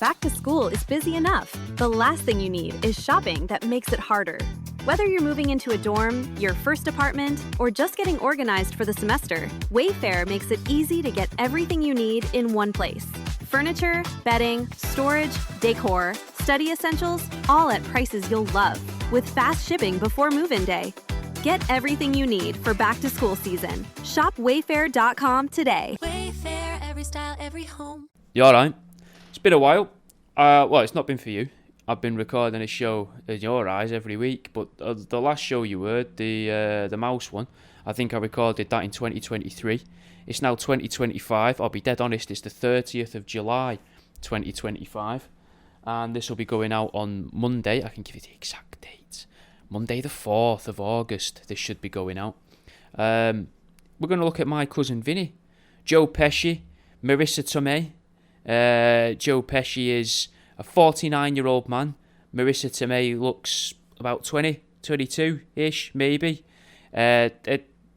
Back to school is busy enough. The last thing you need is shopping that makes it harder. Whether you're moving into a dorm, your first apartment, or just getting organized for the semester, Wayfair makes it easy to get everything you need in one place. Furniture, bedding, storage, decor, study essentials, all at prices you'll love, with fast shipping before move-in day. Get everything you need for back-to-school season. Shop Wayfair.com today. Wayfair, every style, every home. You alright? It's been a while. Well, it's not been for you. I've been recording a show in your eyes every week, but the last show you heard, the mouse one, I think I recorded that in 2023. It's now 2025. I'll be dead honest, it's the 30th of July 2025, and this will be going out on Monday. I can give you the exact date. Monday the 4th of August, this should be going out. We're going to look at My Cousin Vinny, Joe Pesci, Marisa Tomei. Joe Pesci is a 49-year-old man. Marisa Tomei looks about 20, 22-ish, maybe. Their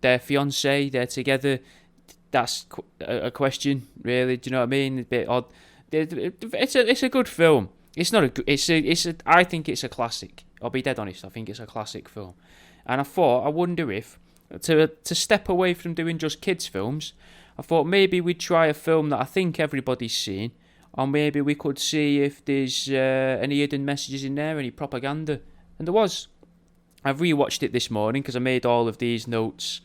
fiancé, they're together. That's a question, really. Do you know what I mean? A bit odd. It's a good film. It's not a. I think it's a classic. I'll be dead honest. I think it's a classic film. And I wonder if to step away from doing just kids films, I thought maybe we'd try a film that I think everybody's seen, or maybe we could see if there's any hidden messages in there, any propaganda. And there was. I've rewatched it this morning because I made all of these notes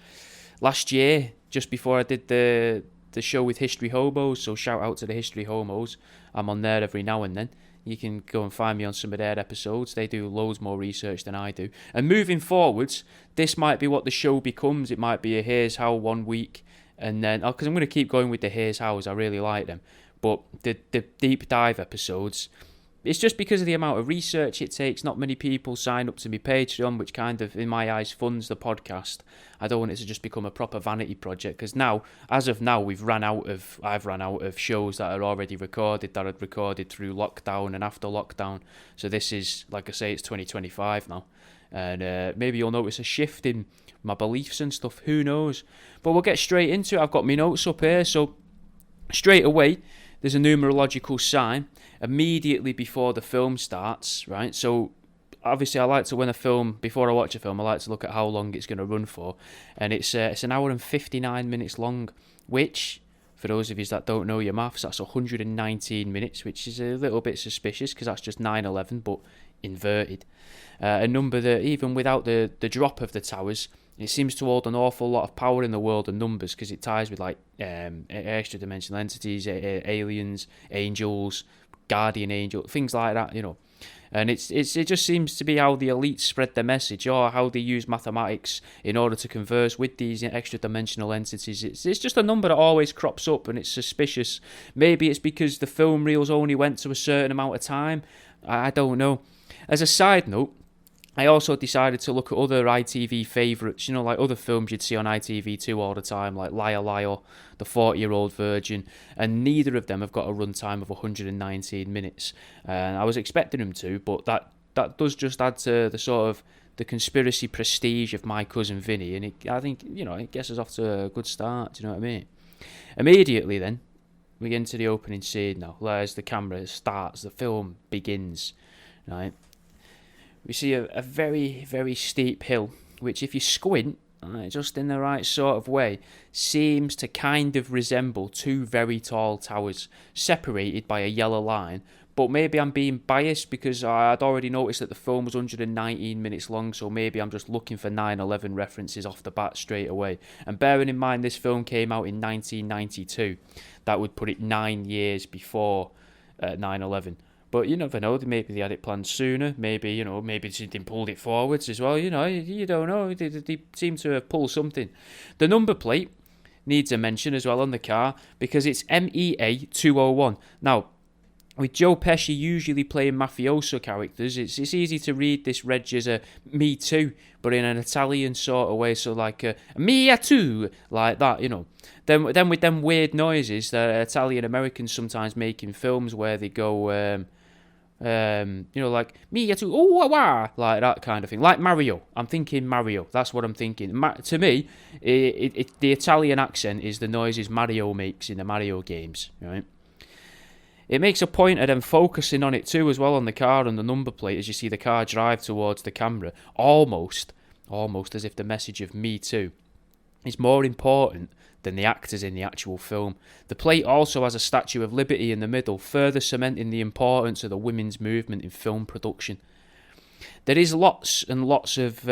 last year, just before I did the show with History Hobos. So shout out to the History Homos. I'm on there every now and then. You can go and find me on some of their episodes. They do loads more research than I do. And moving forwards, this might be what the show becomes. It might be a Here's How 1 week, and then, because I'm going to keep going with the Here's Hows, I really like them. But the deep dive episodes, it's just because of the amount of research it takes. Not many people sign up to my Patreon, which kind of, in my eyes, funds the podcast. I don't want it to just become a proper vanity project, because now, as of now, I've ran out of shows that are already recorded, that I'd recorded through lockdown and after lockdown. So this is, like I say, it's 2025 now. And maybe you'll notice a shift in my beliefs and stuff, who knows. But we'll get straight into it. I've got my notes up here, so straight away, there's a numerological sign immediately before the film starts, right? So obviously I like to, before I watch a film, I like to look at how long it's going to run for. And it's an hour and 59 minutes long, which, for those of you that don't know your maths, that's 119 minutes, which is a little bit suspicious because that's just 9/11, but inverted. A number that, even without the drop of the towers, it seems to hold an awful lot of power in the world of numbers, because it ties with like extra-dimensional entities, aliens, angels, guardian angel, things like that, you know. And it just seems to be how the elites spread their message, or how they use mathematics in order to converse with these extra-dimensional entities. It's just a number that always crops up, and it's suspicious. Maybe it's because the film reels only went to a certain amount of time. I don't know. As a side note, I also decided to look at other ITV favourites, you know, like other films you'd see on ITV2 all the time, like Liar Liar, The 40-Year-Old Virgin, and neither of them have got a runtime of 119 minutes. And I was expecting them to, but that does just add to the sort of the conspiracy prestige of My Cousin Vinny, and I think, you know, it gets us off to a good start, do you know what I mean? Immediately then, we get into the opening scene now, as the camera starts, the film begins, right? We see a very, very steep hill, which if you squint, just in the right sort of way, seems to kind of resemble two very tall towers, separated by a yellow line. But maybe I'm being biased because I'd already noticed that the film was 119 minutes long, so maybe I'm just looking for 9/11 references off the bat straight away. And bearing in mind this film came out in 1992, that would put it 9 years before 9/11. But you never know, maybe they had it planned sooner, maybe they pulled it forwards as well, you don't know, they seem to have pulled something. The number plate needs a mention as well on the car, because it's MEA 201. Now, with Joe Pesci usually playing mafioso characters, it's easy to read this reg as a Me Too, but in an Italian sort of way, so like a Me Too, like that, you know. Then with them weird noises that Italian Americans sometimes make in films where they go, like me too, oh wah, like that kind of thing, like Mario. I'm thinking Mario. That's what I'm thinking. To me, the Italian accent is the noises Mario makes in the Mario games, right? It makes a point of them focusing on it too as well, on the car and the number plate as you see the car drive towards the camera, almost as if the message of Me Too is more important than the actors in the actual film. The plate also has a Statue of Liberty in the middle, further cementing the importance of the women's movement in film production. There is lots and lots of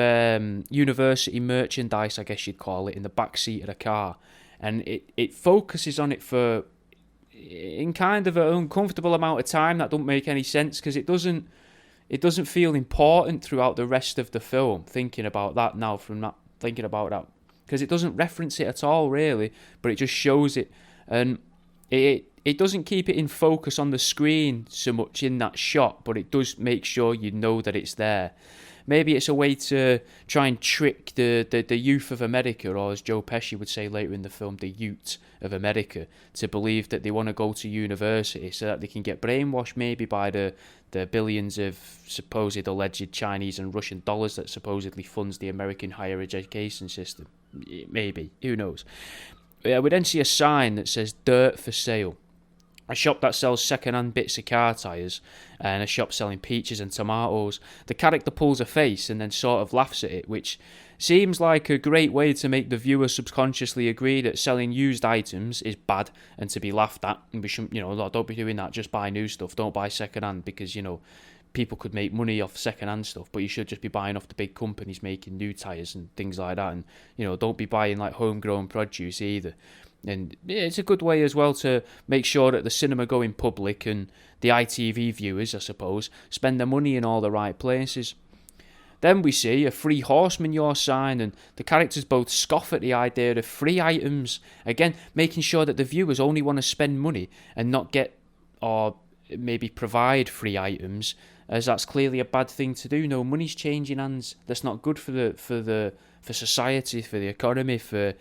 university merchandise, I guess you'd call it, in the back seat of the car, and it focuses on it for in kind of an uncomfortable amount of time that don't make any sense, because it doesn't feel important throughout the rest of the film. Thinking about that now, because it doesn't reference it at all really, but it just shows it, and it doesn't keep it in focus on the screen so much in that shot, but it does make sure you know that it's there. Maybe it's a way to try and trick the youth of America, or as Joe Pesci would say later in the film, the Ute of America, to believe that they want to go to university so that they can get brainwashed maybe by the billions of supposed alleged Chinese and Russian dollars that supposedly funds the American higher education system. Maybe, who knows. We then see a sign that says "Dirt for Sale." A shop that sells second-hand bits of car tyres, and a shop selling peaches and tomatoes. The character pulls a face and then sort of laughs at it, which seems like a great way to make the viewer subconsciously agree that selling used items is bad and to be laughed at. And we shouldn't, don't be doing that. Just buy new stuff. Don't buy second-hand, because, people could make money off second-hand stuff, but you should just be buying off the big companies making new tyres and things like that. And, don't be buying like homegrown produce either. And it's a good way as well to make sure that the cinema-going public and the ITV viewers, I suppose, spend their money in all the right places. Then we see a free horseman your sign, and the characters both scoff at the idea of free items, again making sure that the viewers only want to spend money and not get or maybe provide free items, as that's clearly a bad thing to do. No, money's changing hands. That's not good for society, for the economy, for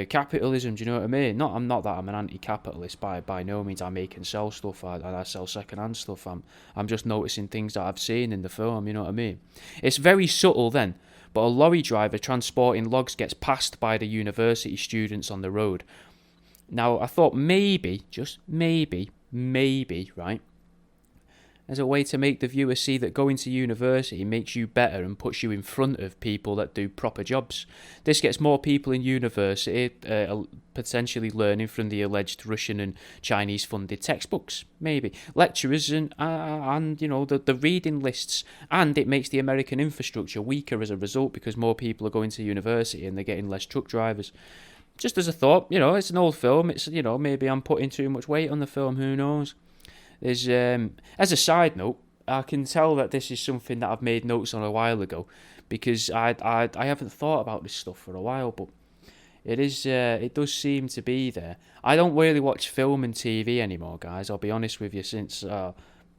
capitalism. Do you know what I mean? I'm not that I'm an anti-capitalist by no means. I make and sell stuff. I sell second-hand stuff. I'm just noticing things that I've seen in the film. You know what I mean? It's very subtle then, but a lorry driver transporting logs gets passed by the university students on the road. Now I thought maybe, just maybe, right, as a way to make the viewer see that going to university makes you better and puts you in front of people that do proper jobs. This gets more people in university potentially learning from the alleged Russian and Chinese funded textbooks, maybe lecturers and the reading lists, and it makes the American infrastructure weaker as a result, because more people are going to university and they're getting less truck drivers. Just as a thought, it's an old film. It's maybe I'm putting too much weight on the film. Who knows? There's as a side note, I can tell that this is something that I've made notes on a while ago, because I haven't thought about this stuff for a while, but it does seem to be there. I don't really watch film and TV anymore, guys. I'll be honest with you, since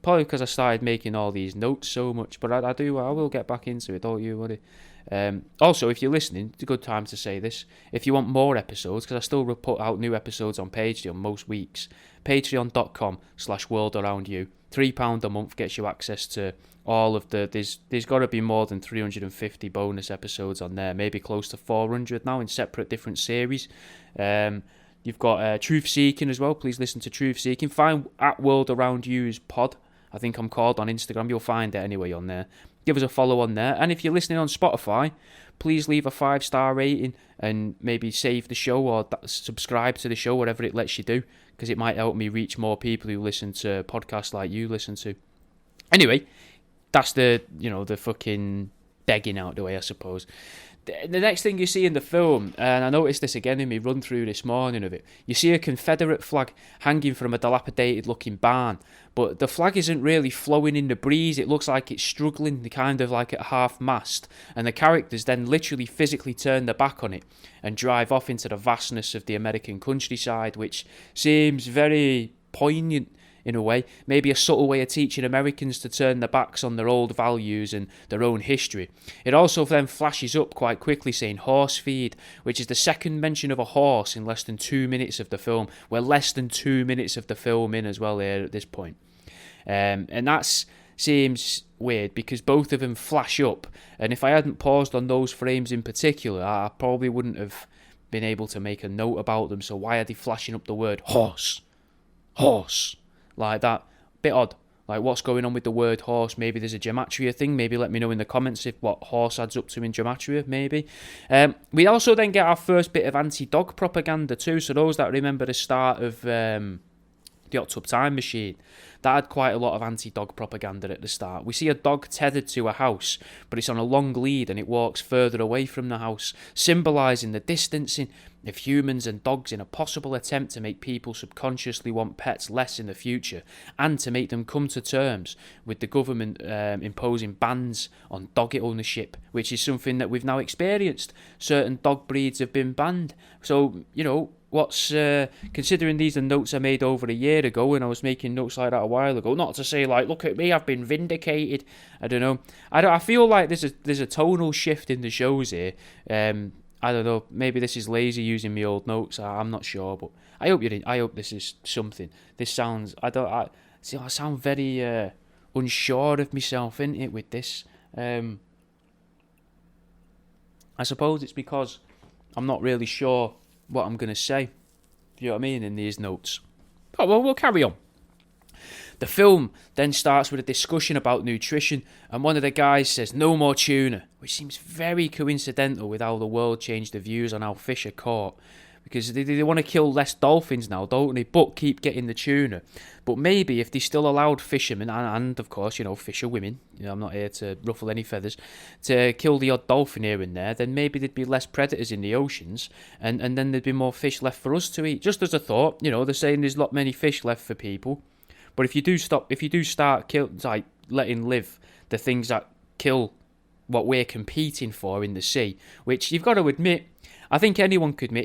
probably because I started making all these notes so much. But I will get back into it. Don't you worry. Also, if you're listening, it's a good time to say this. If you want more episodes, because I still put out new episodes on Patreon most weeks, patreon.com/worldaroundyou. £3 a month gets you access to all of there's got to be more than 350 bonus episodes on there, maybe close to 400 now in separate different series. You've got Truth Seeking as well. Please listen to Truth Seeking. Find at World Around You's pod. I think I'm called on Instagram. You'll find it anyway on there. Give us a follow on there. And if you're listening on Spotify, please leave a 5-star rating and maybe save the show or subscribe to the show, whatever it lets you do, because it might help me reach more people who listen to podcasts like you listen to. Anyway, that's the fucking begging out the way, I suppose. The next thing you see in the film, and I noticed this again in my run through this morning of it, you see a Confederate flag hanging from a dilapidated looking barn, but the flag isn't really flowing in the breeze. It looks like it's struggling, kind of like at half mast, and the characters then literally physically turn their back on it and drive off into the vastness of the American countryside, which seems very poignant in a way, maybe a subtle way of teaching Americans to turn their backs on their old values and their own history. It also then flashes up quite quickly saying horse feed, which is the second mention of a horse in less than 2 minutes of the film. We're less than 2 minutes of the film in as well here at this point. And that seems weird because both of them flash up, and if I hadn't paused on those frames in particular, I probably wouldn't have been able to make a note about them. So why are they flashing up the word horse? like that. Bit odd. Like, what's going on with the word horse? Maybe there's a gematria thing. Maybe let me know in the comments if what horse adds up to in gematria, maybe. We also then get our first bit of anti-dog propaganda too. So those that remember the start of the Hot Tub Time Machine, that had quite a lot of anti-dog propaganda at the start. We see a dog tethered to a house, but it's on a long lead and it walks further away from the house, symbolising the distancing of humans and dogs in a possible attempt to make people subconsciously want pets less in the future, and to make them come to terms with the government imposing bans on dog ownership, which is something that we've now experienced. Certain dog breeds have been banned. So, you know, what's considering these are notes I made over a year ago, and I was making notes like that a while ago. Not to say like, look at me, I've been vindicated. I don't know. I feel like there's a tonal shift in the shows here. I don't know. Maybe this is lazy using my old notes. I'm not sure, but I hope this is something. This sounds. I sound very unsure of myself, innit, it, with this. I suppose it's because I'm not really sure what I'm going to say, you know what I mean, in these notes. Oh, well, we'll carry on. The film then starts with a discussion about nutrition, and one of the guys says no more tuna, which seems very coincidental with how the world changed the views on how fish are caught, because they want to kill less dolphins now, don't they, but keep getting the tuna. But maybe if they still allowed fishermen, and of course, you know, fisher women, you know, I'm not here to ruffle any feathers, to kill the odd dolphin here and there, then maybe there'd be less predators in the oceans, and then there'd be more fish left for us to eat. Just as a thought, you know, they're saying there's not many fish left for people, but if you do start letting live the things that kill what we're competing for in the sea, which you've got to admit, I think anyone could admit,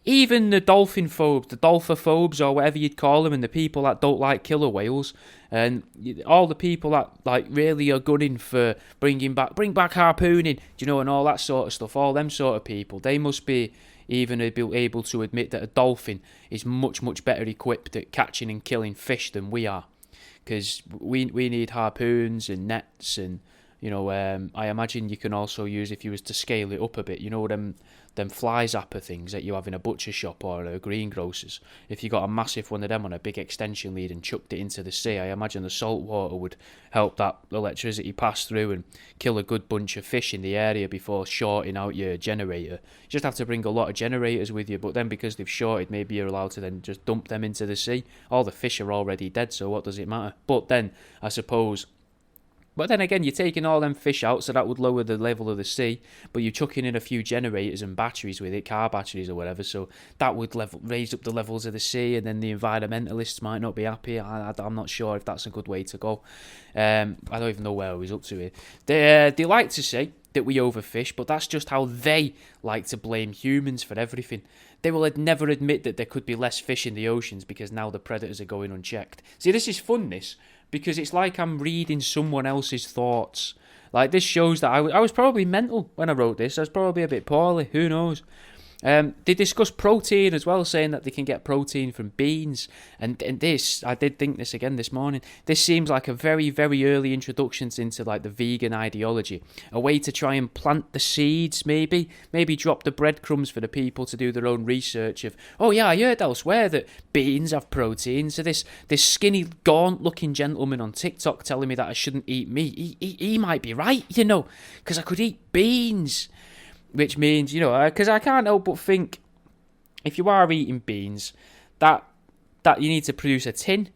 even the dolphin phobes, the dolphophobes, or whatever you'd call them, and the people that don't like killer whales, and all the people that like really are gunning for bring back harpooning, do you know, and all that sort of stuff, all them sort of people, they must be even able to admit that a dolphin is much, much better equipped at catching and killing fish than we are, because we need harpoons and nets, and you know, I imagine you can also use, if you was to scale it up a bit, you know, them fly zapper things that you have in a butcher shop or a greengrocer's. If you got a massive one of them on a big extension lead and chucked it into the sea, I imagine the salt water would help that electricity pass through and kill a good bunch of fish in the area before shorting out your generator. You just have to bring a lot of generators with you, but then because they've shorted, maybe you're allowed to then just dump them into the sea. All the fish are already dead, so what does it matter? But then, I suppose... But then again, you're taking all them fish out, so that would lower the level of the sea, but you're chucking in a few generators and batteries with it, car batteries or whatever, so that would raise up the levels of the sea, and then the environmentalists might not be happy. I'm not sure if that's a good way to go. I don't even know where I was up to here. They like to say that we overfish, but that's just how they like to blame humans for everything. They will never admit that there could be less fish in the oceans because now the predators are going unchecked. See, this is fun, this, because it's like I'm reading someone else's thoughts. Like, this shows that I was probably mental when I wrote this. I was probably a bit poorly, who knows. They discuss protein as well, saying that they can get protein from beans. And this, I did think this again this morning, this seems like a very, very early introduction into like the vegan ideology. A way to try and plant the seeds, maybe drop the breadcrumbs for the people to do their own research of, oh yeah, I heard elsewhere that beans have protein. So this skinny, gaunt-looking gentleman on TikTok telling me that I shouldn't eat meat, he might be right, you know, because I could eat beans. Which means, you know, because I can't help but think, if you are eating beans, that you need to produce a tin,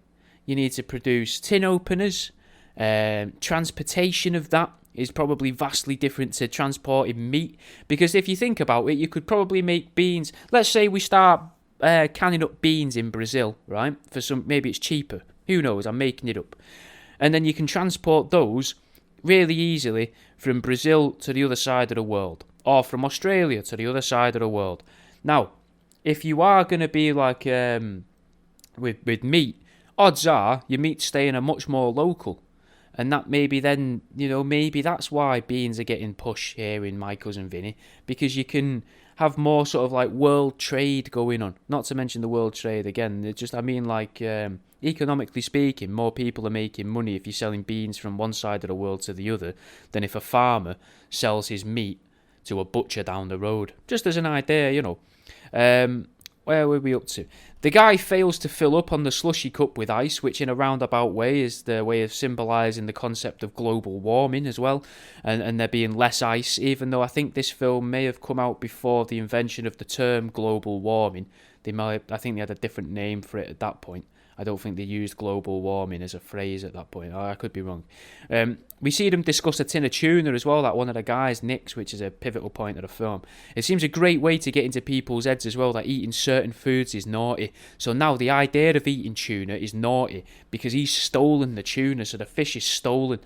you need to produce tin openers, transportation of that is probably vastly different to transporting meat, because if you think about it, you could probably make beans, let's say we start canning up beans in Brazil, right, for some, maybe it's cheaper, who knows, I'm making it up, and then you can transport those really easily from Brazil to the other side of the world, or from Australia to the other side of the world. Now, if you are going to be like with meat, odds are your meat's staying a much more local. And that maybe then, you know, maybe that's why beans are getting pushed here in My Cousin Vinny, because you can have more sort of like world trade going on. Not to mention the world trade again. It's just, I mean, like economically speaking, more people are making money if you're selling beans from one side of the world to the other than if a farmer sells his meat to a butcher down the road. Just as an idea, you know. where were we up to? The guy fails to fill up on the slushy cup with ice, which in a roundabout way is the way of symbolising the concept of global warming as well, and there being less ice, even though I think this film may have come out before the invention of the term global warming. I think they had a different name for it at that point. I don't think they used global warming as a phrase at that point. I could be wrong. We see them discuss a tin of tuna as well, that one of the guys nicks, which is a pivotal point of the film. It seems a great way to get into people's heads as well, that eating certain foods is naughty. So now the idea of eating tuna is naughty because he's stolen the tuna, so the fish is stolen,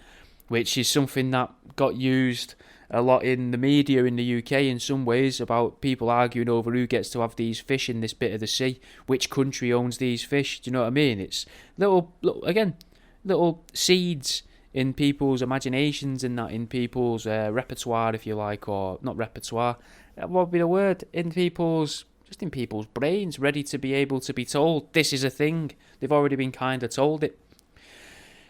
which is something that got used a lot in the media in the UK in some ways, about people arguing over who gets to have these fish in this bit of the sea, which country owns these fish. Do you know what I mean? It's little seeds in people's imaginations and that, in people's repertoire, if you like, or not repertoire, what would be the word? In people's brains, ready to be able to be told this is a thing. They've already been kind of told it.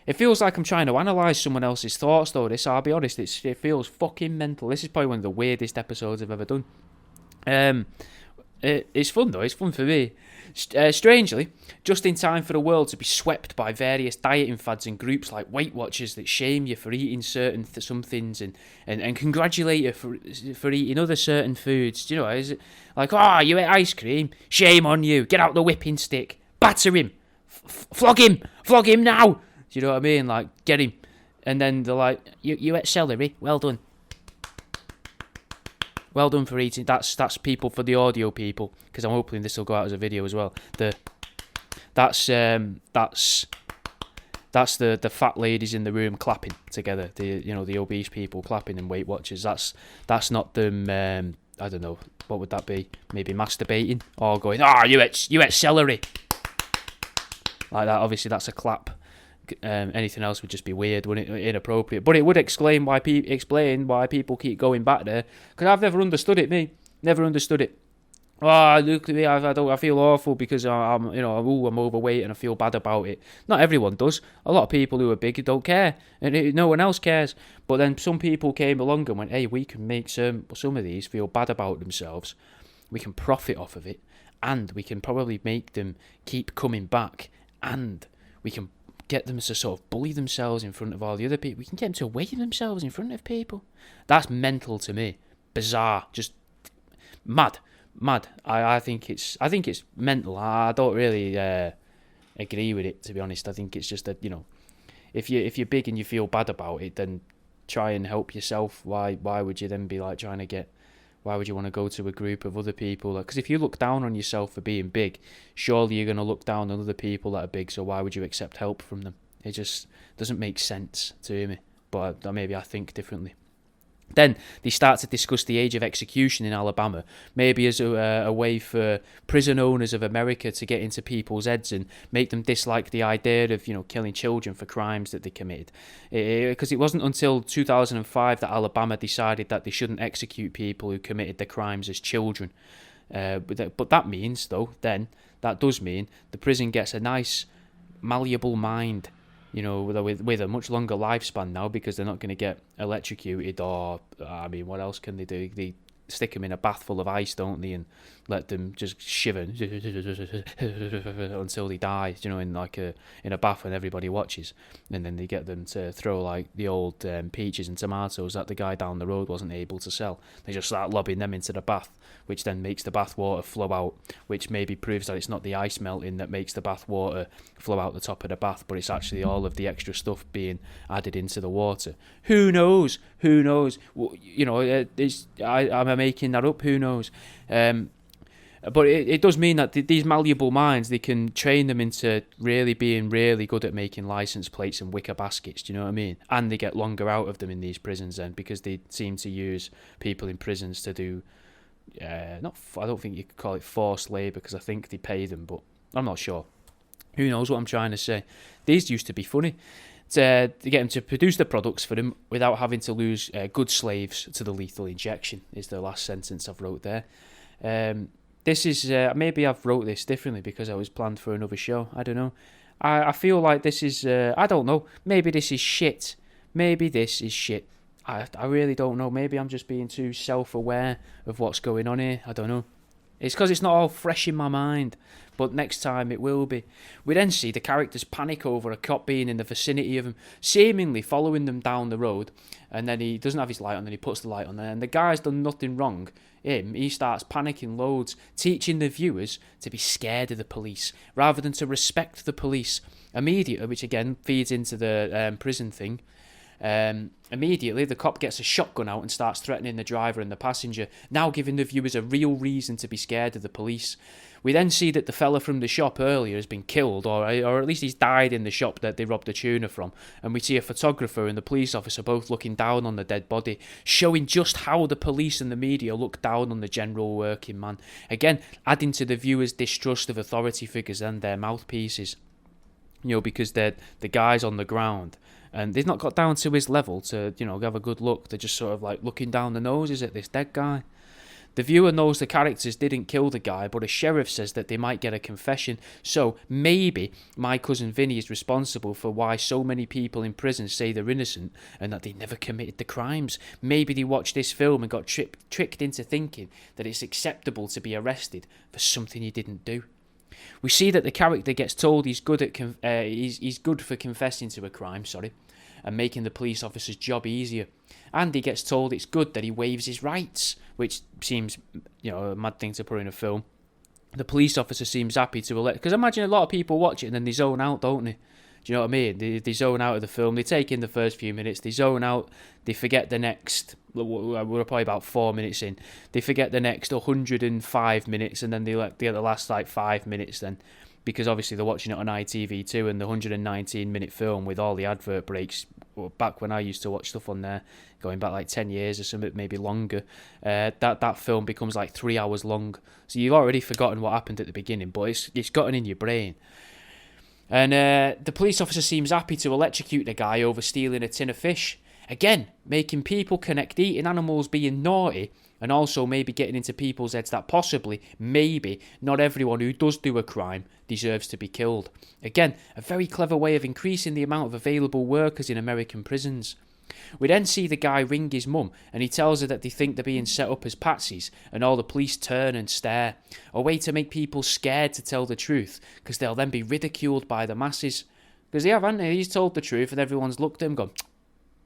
It feels like I'm trying to analyse someone else's thoughts, though, this, I'll be honest. It feels fucking mental. This is probably one of the weirdest episodes I've ever done. It's fun, though. It's fun for me. Strangely, just in time for the world to be swept by various dieting fads and groups like Weight Watchers that shame you for eating certain some things and congratulate you for eating other certain foods. Do you know, is it like, you ate ice cream? Shame on you. Get out the whipping stick. Batter him. Flog him now. Do you know what I mean? Like, get him. And then they're like, you ate celery? Well done. Well done for eating. That's people, for the audio people, because I'm hoping this will go out as a video as well. That's the fat ladies in the room clapping together. The obese people clapping in Weight Watchers. That's not them. I don't know. What would that be? Maybe masturbating or going, you ate celery. Like that. Obviously, that's a clap. Anything else would just be weird, wouldn't it? Inappropriate. But it would explain why people keep going back there. Because I've never understood it, me. Never understood it. Look at me, I feel awful because I'm overweight and I feel bad about it. Not everyone does. A lot of people who are big don't care, and no one else cares. But then some people came along and went, hey, we can make some of these feel bad about themselves. We can profit off of it, and we can probably make them keep coming back, and we can get them to sort of bully themselves in front of all the other people. We can get them to weigh themselves in front of people. That's mental to me. Bizarre. Just mad. I think it's mental. I don't really agree with it, to be honest. I think it's just that, if you're big and you feel bad about it, then try and help yourself. Why would you then be like trying to get? Why would you want to go to a group of other people? Because if you look down on yourself for being big, surely you're going to look down on other people that are big, so why would you accept help from them? It just doesn't make sense to me, but maybe I think differently. Then they start to discuss the age of execution in Alabama, maybe as a way for prison owners of America to get into people's heads and make them dislike the idea of, killing children for crimes that they committed. Because it wasn't until 2005 that Alabama decided that they shouldn't execute people who committed the crimes as children. But that means, though, that does mean the prison gets a nice, malleable mind, with a much longer lifespan now, because they're not going to get electrocuted or, what else can they do? They stick them in a bath full of ice, don't they, and let them just shiver until they die, in a bath when everybody watches, and then they get them to throw like the old peaches and tomatoes that the guy down the road wasn't able to sell. They just start lobbing them into the bath, which then makes the bath water flow out, which maybe proves that it's not the ice melting that makes the bath water flow out the top of the bath, but it's actually all of the extra stuff being added into the water. Who knows? Well, am I making that up? Who knows? But it does mean that these malleable minds, they can train them into really being really good at making license plates and wicker baskets, do you know what I mean? And they get longer out of them in these prisons then, because they seem to use people in prisons to do, I don't think you could call it forced labour, because I think they pay them, but I'm not sure. Who knows what I'm trying to say? These used to be funny. To get them to produce the products for them without having to lose good slaves to the lethal injection is the last sentence I've wrote there. This is, maybe I've wrote this differently because I was planned for another show. I don't know. I feel like this is, I don't know. Maybe this is shit. I really don't know. Maybe I'm just being too self-aware of what's going on here. I don't know. It's because it's not all fresh in my mind, but next time it will be. We then see the characters panic over a cop being in the vicinity of them, seemingly following them down the road, and then he doesn't have his light on, then he puts the light on there, and the guy's done nothing wrong. He starts panicking loads, teaching the viewers to be scared of the police, rather than to respect the police. Immediately, which again feeds into the prison thing. Immediately, the cop gets a shotgun out and starts threatening the driver and the passenger, now giving the viewers a real reason to be scared of the police. We then see that the fella from the shop earlier has been killed, or at least he's died in the shop that they robbed the tuna from, and we see a photographer and the police officer both looking down on the dead body, showing just how the police and the media look down on the general working man, again adding to the viewers' distrust of authority figures and their mouthpieces. Because they're the guys on the ground, and they've not got down to his level to, have a good look. They're just sort of like looking down the noses at this dead guy. The viewer knows the characters didn't kill the guy, but a sheriff says that they might get a confession. So maybe my cousin Vinny is responsible for why so many people in prison say they're innocent and that they never committed the crimes. Maybe they watched this film and got tricked into thinking that it's acceptable to be arrested for something he didn't do. We see that the character gets told he's good at he's good for confessing to a crime, and making the police officer's job easier. And he gets told it's good that he waives his rights, which seems, a mad thing to put in a film. The police officer seems happy to elect, because imagine a lot of people watch it and then they zone out, don't they? Do you know what I mean? They zone out of the film. They take in the first few minutes. They zone out. They forget the next. We're probably about 4 minutes in. They forget the next 105 minutes, and then they get the last 5 minutes. Then, because obviously they're watching it on ITV2, and the 119-minute film with all the advert breaks. Back when I used to watch stuff on there, going back 10 years or something, maybe longer, that film becomes 3 hours long. So you've already forgotten what happened at the beginning, but it's gotten in your brain. And the police officer seems happy to electrocute the guy over stealing a tin of fish. Again, making people connect eating animals being naughty, and also maybe getting into people's heads that possibly, maybe, not everyone who does do a crime deserves to be killed. Again, a very clever way of increasing the amount of available workers in American prisons. We then see the guy ring his mum, and he tells her that they think they're being set up as patsies, and all the police turn and stare. A way to make people scared to tell the truth, because they'll then be ridiculed by the masses. Because they have, haven't they? He's told the truth, and everyone's looked at him and gone,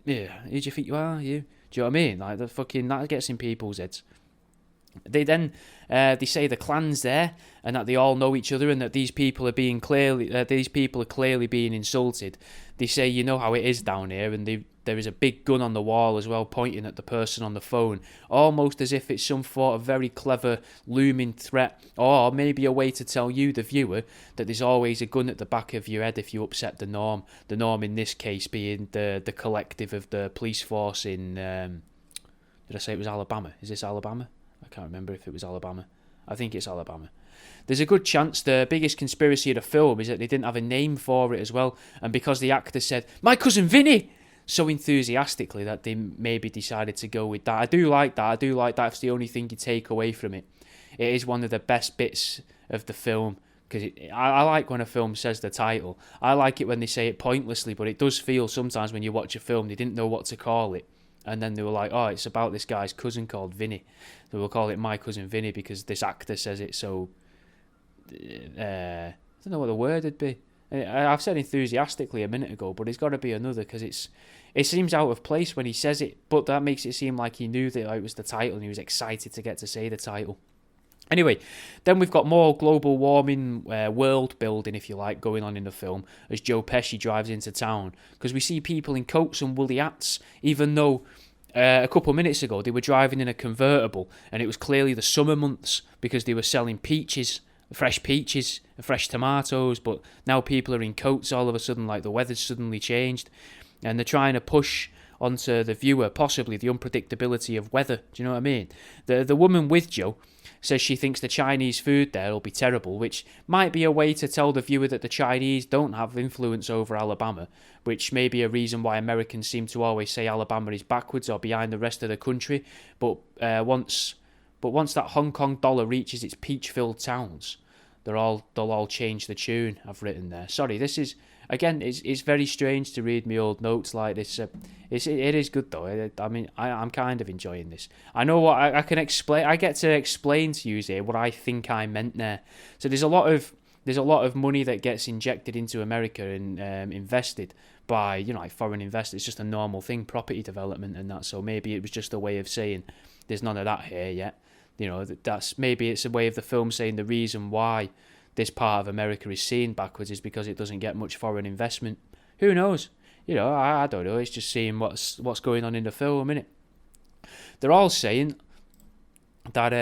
yeah, who do you think you are, you? Do you know what I mean? That gets in people's heads. They then they say the clan's there and that they all know each other and that these people are clearly being insulted. They say, you know how it is down here, and there is a big gun on the wall as well, pointing at the person on the phone, almost as if it's some sort of very clever looming threat, or maybe a way to tell you, the viewer, that there's always a gun at the back of your head if you upset the norm. The norm in this case being the collective of the police force in. Did I say it was Alabama? Is this Alabama? I can't remember if it was Alabama. I think it's Alabama. There's a good chance the biggest conspiracy of the film is that they didn't have a name for it as well, and because the actor said, "My cousin Vinny," so enthusiastically that they maybe decided to go with that. I do like that. It's the only thing you take away from it. It is one of the best bits of the film, because I like when a film says the title. I like it when they say it pointlessly, but it does feel sometimes when you watch a film they didn't know what to call it. And then they were like, oh, it's about this guy's cousin called Vinny. So we'll call it My Cousin Vinny because this actor says it so... I don't know what the word would be. I've said enthusiastically a minute ago, but it's got to be another because it seems out of place when he says it, but that makes it seem like he knew that it was the title and he was excited to get to say the title. Anyway, then we've got more global warming world building, if you like, going on in the film as Joe Pesci drives into town, because we see people in coats and woolly hats, even though a couple of minutes ago they were driving in a convertible and it was clearly the summer months because they were selling peaches, fresh tomatoes, but now people are in coats all of a sudden, like the weather's suddenly changed, and they're trying to push onto the viewer possibly the unpredictability of weather. Do you know what I mean? The woman with Joe says she thinks the Chinese food there will be terrible, which might be a way to tell the viewer that the Chinese don't have influence over Alabama, which may be a reason why Americans seem to always say Alabama is backwards or behind the rest of the country. But once that Hong Kong dollar reaches its peach-filled towns, they'll all change the tune. I've written there. Sorry, this is again, it's very strange to read my old notes like this. It is good though. I mean, I'm kind of enjoying this. I know what I can explain. I get to explain to you here what I think I meant there. So there's a lot of money that gets injected into America and invested by, you know, like foreign investors. It's just a normal thing, property development and that. So maybe it was just a way of saying there's none of that here yet. You know, that's maybe it's a way of the film saying the reason why this part of America is seen backwards is because it doesn't get much foreign investment. Who knows? You know, I don't know. It's just seeing what's going on in the film, innit? They're all saying that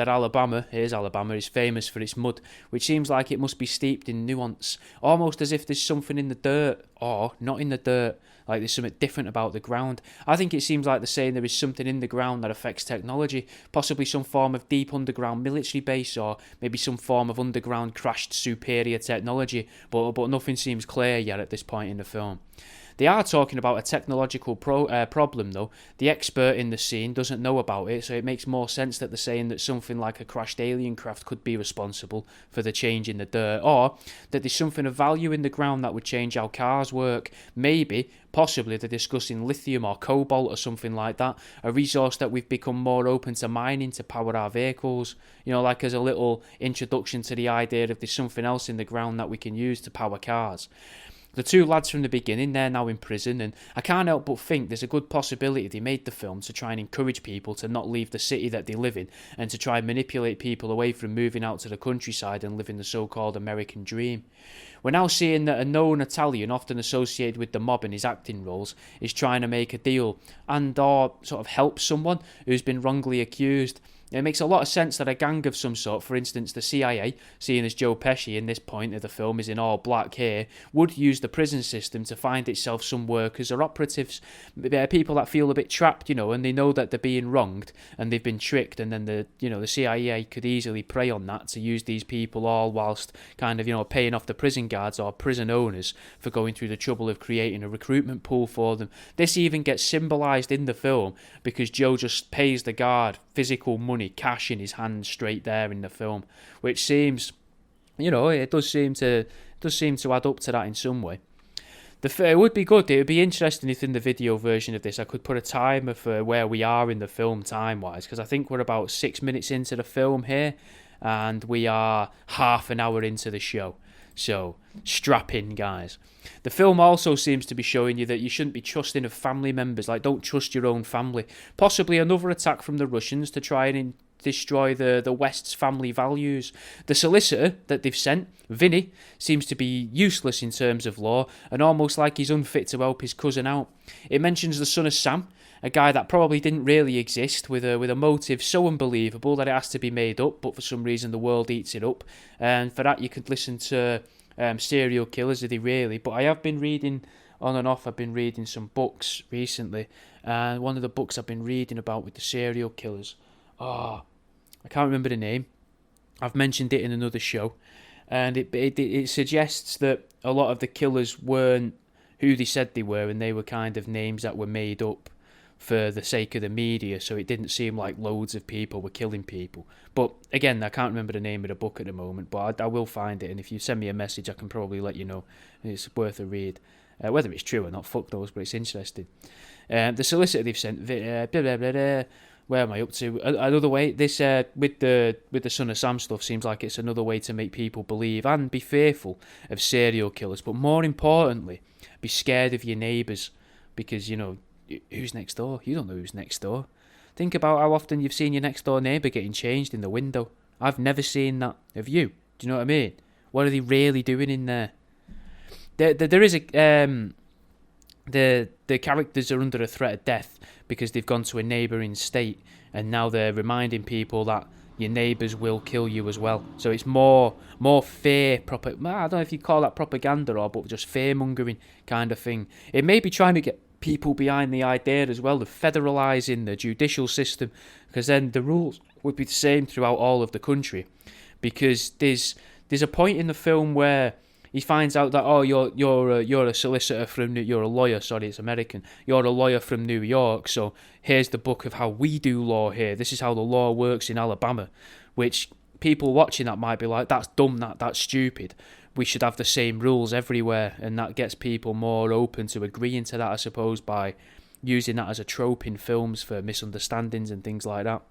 Alabama is famous for its mud, which seems like it must be steeped in nuance, almost as if there's something in the dirt, or not in the dirt, like there's something different about the ground. I think it seems like they're saying there is something in the ground that affects technology, possibly some form of deep underground military base, or maybe some form of underground crashed superior technology, but nothing seems clear yet at this point in the film. They are talking about a technological problem, though. The expert in the scene doesn't know about it, so it makes more sense that they're saying that something like a crashed alien craft could be responsible for the change in the dirt, or that there's something of value in the ground that would change how cars work. Maybe, possibly, they're discussing lithium or cobalt or something like that, a resource that we've become more open to mining to power our vehicles. You know, like as a little introduction to the idea of there's something else in the ground that we can use to power cars. The two lads from the beginning, they're now in prison, and I can't help but think there's a good possibility they made the film to try and encourage people to not leave the city that they live in, and to try and manipulate people away from moving out to the countryside and living the so-called American dream. We're now seeing that a known Italian, often associated with the mob in his acting roles, is trying to make a deal and or sort of help someone who's been wrongly accused. It makes a lot of sense that a gang of some sort, for instance the CIA, seeing as Joe Pesci in this point of the film is in all black here, would use the prison system to find itself some workers or operatives, people that feel a bit trapped, you know, and they know that they're being wronged and they've been tricked, and then the CIA could easily prey on that to use these people all whilst kind of, you know, paying off the prison guards or prison owners for going through the trouble of creating a recruitment pool for them. This even gets symbolised in the film because Joe just pays the guard physical money, cash in his hand straight there in the film, which seems, you know, it does seem to add up to that in some way. It would be good, it would be interesting if in the video version of this I could put a timer for where we are in the film time-wise, because I think we're about 6 minutes into the film here, and we are half an hour into the show. So, strap in, guys. The film also seems to be showing you that you shouldn't be trusting of family members. Like, don't trust your own family. Possibly another attack from the Russians to try and destroy the West's family values. The solicitor that they've sent, Vinny, seems to be useless in terms of law and almost like he's unfit to help his cousin out. It mentions the son of Sam, a guy that probably didn't really exist, with a motive so unbelievable that it has to be made up, but for some reason the world eats it up. And for that you could listen to serial killers, are they really? But I have been reading on and off, I've been reading some books recently, and one of the books I've been reading about with the serial killers, I can't remember the name, I've mentioned it in another show, and it suggests that a lot of the killers weren't who they said they were, and they were kind of names that were made up for the sake of the media, so it didn't seem like loads of people were killing people. But again, I can't remember the name of the book at the moment, but I will find it, and if you send me a message I can probably let you know. It's worth a read. Whether it's true or not, fuck those, but it's interesting. The solicitor they've sent, where am I up to? Another way, this with the Son of Sam stuff seems like it's another way to make people believe and be fearful of serial killers, but more importantly, be scared of your neighbours, because, you know, who's next door? You don't know who's next door. Think about how often you've seen your next door neighbour getting changed in the window. I've never seen that. Have you? Do you know what I mean? What are they really doing in there? There is a the characters are under a threat of death because they've gone to a neighbouring state, and now they're reminding people that your neighbours will kill you as well. So it's more fear, I don't know if you call that propaganda or but just fear mongering kind of thing. It may be trying to get people behind the idea as well of federalising the judicial system, because then the rules would be the same throughout all of the country. Because there's a point in the film where he finds out that, oh, you're a solicitor from you're a lawyer. Sorry, it's American. You're a lawyer from New York. So here's the book of how we do law here. This is how the law works in Alabama. Which people watching that might be like, that's dumb, that's stupid. we should have the same rules everywhere, and that gets people more open to agreeing to that, I suppose, by using that as a trope in films for misunderstandings and things like that.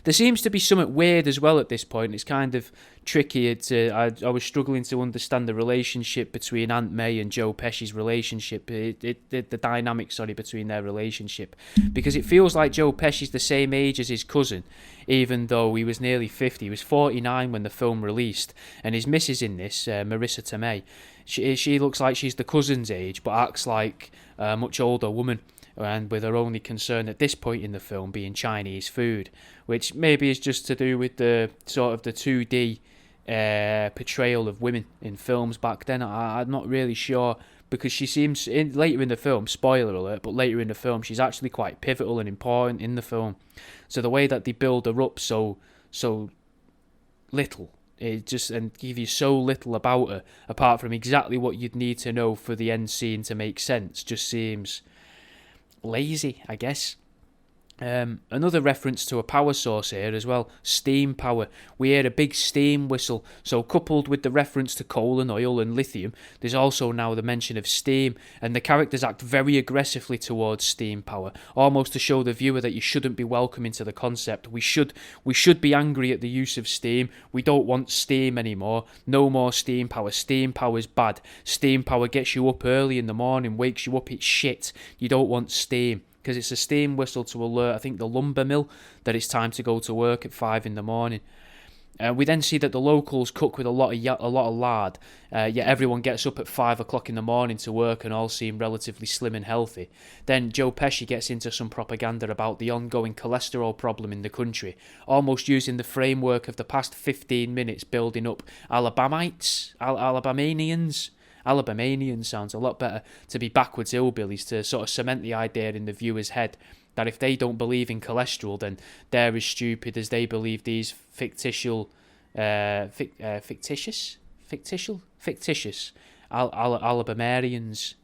There seems to be something weird as well at this point. It's kind of tricky. I was struggling to understand the relationship between Aunt May and Joe Pesci's relationship. The dynamic, between their relationship. Because it feels like Joe Pesci's the same age as his cousin, even though he was nearly 50. He was 49 when the film released. And his missus in this, Marisa Tomei, she looks like she's the cousin's age, but acts like a much older woman. And with her only concern at this point in the film being Chinese food, which maybe is just to do with the sort of the 2D portrayal of women in films back then. I'm not really sure, because she seems, later in the film, spoiler alert, but later in the film she's actually quite pivotal and important in the film. So the way that they build her up so little, and give you so little about her, apart from exactly what you'd need to know for the end scene to make sense, just seems lazy, I guess. Another reference to a power source here as well, steam power. We hear a big steam whistle, so coupled with the reference to coal and oil and lithium, there's also now the mention of steam, and the characters act very aggressively towards steam power, almost to show the viewer that you shouldn't be welcoming to the concept. We should be angry at the use of steam. We don't want steam anymore. No more steam power. Steam power is bad. Steam power gets you up early in the morning, wakes you up, it's shit. You don't want steam. Because it's a steam whistle to alert, I think, the lumber mill that it's time to go to work at 5 in the morning. We then see that the locals cook with a lot of lard, yet everyone gets up at 5 o'clock in the morning to work and all seem relatively slim and healthy. Then Joe Pesci gets into some propaganda about the ongoing cholesterol problem in the country, almost using the framework of the past 15 minutes building up Alabamites, Alabamanians. Alabamanian sounds a lot better, to be backwards hillbillies, to sort of cement the idea in the viewer's head that if they don't believe in cholesterol, then they're as stupid as they believe these fictitious Alabamarians,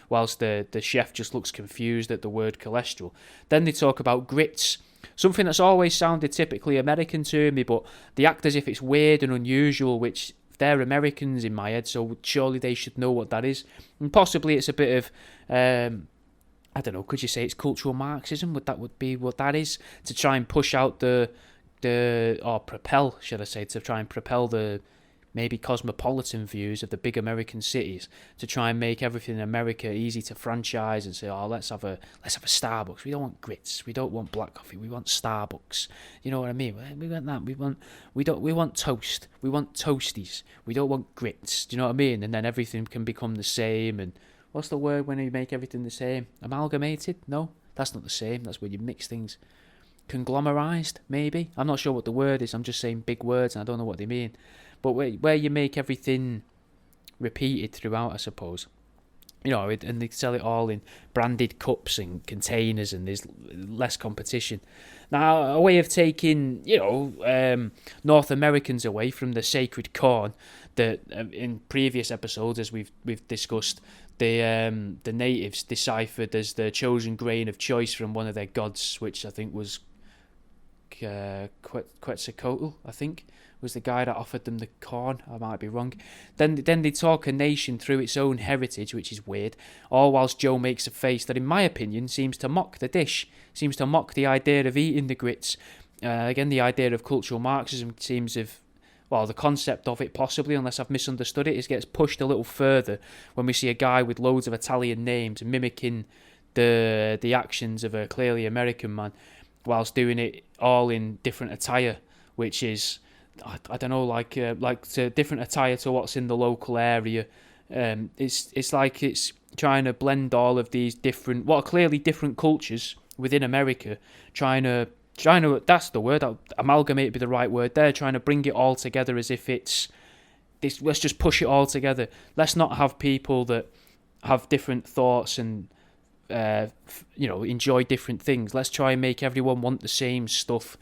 whilst the chef just looks confused at the word cholesterol. Then they talk about grits, something that's always sounded typically American to me, but they act as if it's weird and unusual, which they're Americans in my head, so surely they should know what that is. And possibly it's a bit of, I don't know, could you say it's cultural Marxism? Would be what that is? To try and push out to try and propel the maybe cosmopolitan views of the big American cities, to try and make everything in America easy to franchise and say, oh, let's have a Starbucks. We don't want grits. We don't want black coffee. We want Starbucks. You know what I mean? We want that. We want toast. We want toasties. We don't want grits. Do you know what I mean? And then everything can become the same. And what's the word when you make everything the same? Amalgamated? No, that's not the same. That's when you mix things. Conglomerized, maybe? I'm not sure what the word is. I'm just saying big words and I don't know what they mean. But where you make everything repeated throughout, I suppose. You know, and they sell it all in branded cups and containers, and there's less competition. Now, a way of taking, North Americans away from the sacred corn that in previous episodes, as we've discussed, the natives deciphered as the chosen grain of choice from one of their gods, which I think was Quetzalcoatl, I think, was the guy that offered them the corn. I might be wrong. Then they talk a nation through its own heritage, which is weird, all whilst Joe makes a face that, in my opinion, seems to mock the dish, seems to mock the idea of eating the grits. Again, the idea of cultural Marxism seems the concept of it possibly, unless I've misunderstood it, gets pushed a little further when we see a guy with loads of Italian names mimicking the actions of a clearly American man, whilst doing it all in different attire, which is, I don't know, like to different attire to what's in the local area. It's like it's trying to blend all of these different, what are clearly different cultures within America, trying to, that's the word, amalgamate would be the right word there, trying to bring it all together as if it's this, let's just push it all together. Let's not have people that have different thoughts and enjoy different things. Let's try and make everyone want the same stuff.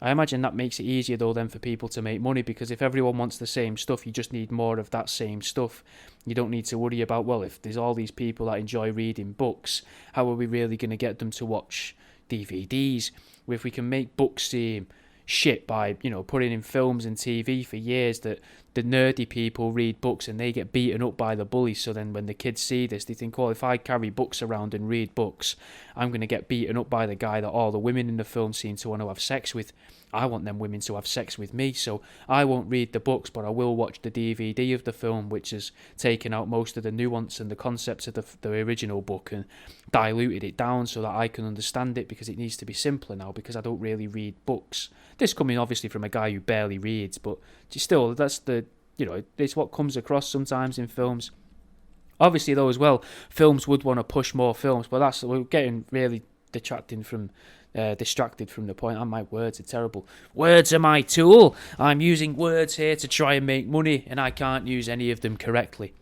I imagine that makes it easier though then for people to make money, because if everyone wants the same stuff, you just need more of that same stuff. You don't need to worry about, well, if there's all these people that enjoy reading books, how are we really going to get them to watch DVDs? If we can make books seem shit by, putting in films and TV for years that the nerdy people read books and they get beaten up by the bullies. So then when the kids see this, they think, oh, if I carry books around and read books, I'm going to get beaten up by the guy that all the women in the film seem to want to have sex with. I want them women to have sex with me, so I won't read the books, but I will watch the DVD of the film, which has taken out most of the nuance and the concepts of the original book and diluted it down so that I can understand it, because it needs to be simpler now, because I don't really read books. This coming obviously from a guy who barely reads, but still, that's it's what comes across sometimes in films. Obviously, though, as well, films would want to push more films, but we're getting really distracted from the point. And my words are terrible. Words are my tool. I'm using words here to try and make money, and I can't use any of them correctly.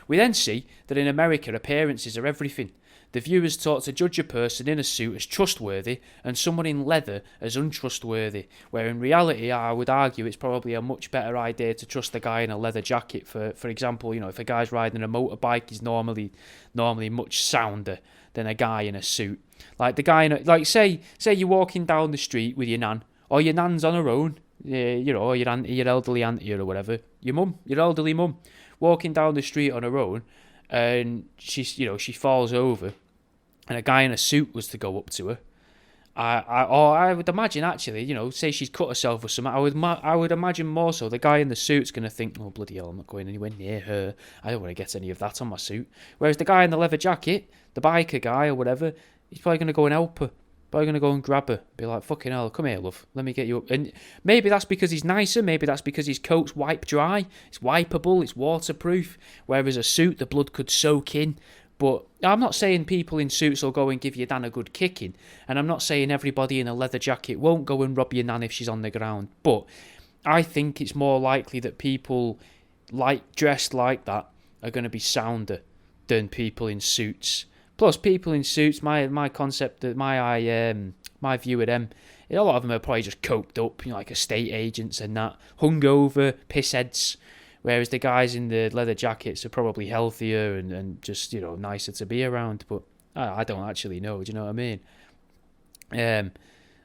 We then see that in America, appearances are everything. The viewer's taught to judge a person in a suit as trustworthy and someone in leather as untrustworthy, where in reality I would argue it's probably a much better idea to trust a guy in a leather jacket. For example, if a guy's riding a motorbike, he's normally much sounder than a guy in a suit. Like the guy say you're walking down the street with your nan, or your nan's on her own, or your elderly auntie or whatever, your elderly mum, walking down the street on her own, and she falls over, and a guy in a suit was to go up to her. I would imagine, actually, say she's cut herself or something, I would imagine more so the guy in the suit's going to think, oh, bloody hell, I'm not going anywhere near her. I don't want to get any of that on my suit. Whereas the guy in the leather jacket, the biker guy or whatever, he's probably going to go and help her. Probably going to go and grab her. Be like, fucking hell, come here, love. Let me get you up. And maybe that's because he's nicer. Maybe that's because his coat's wipe dry. It's wipeable. It's waterproof. Whereas a suit, the blood could soak in. But I'm not saying people in suits will go and give your nan a good kicking. And I'm not saying everybody in a leather jacket won't go and rob your nan if she's on the ground. But I think it's more likely that people dressed like that are going to be sounder than people in suits. Plus, people in suits, my concept, my view of them, a lot of them are probably just coked up, like estate agents and that, hungover, pissheads. Whereas the guys in the leather jackets are probably healthier and just, nicer to be around. But I don't actually know, do you know what I mean?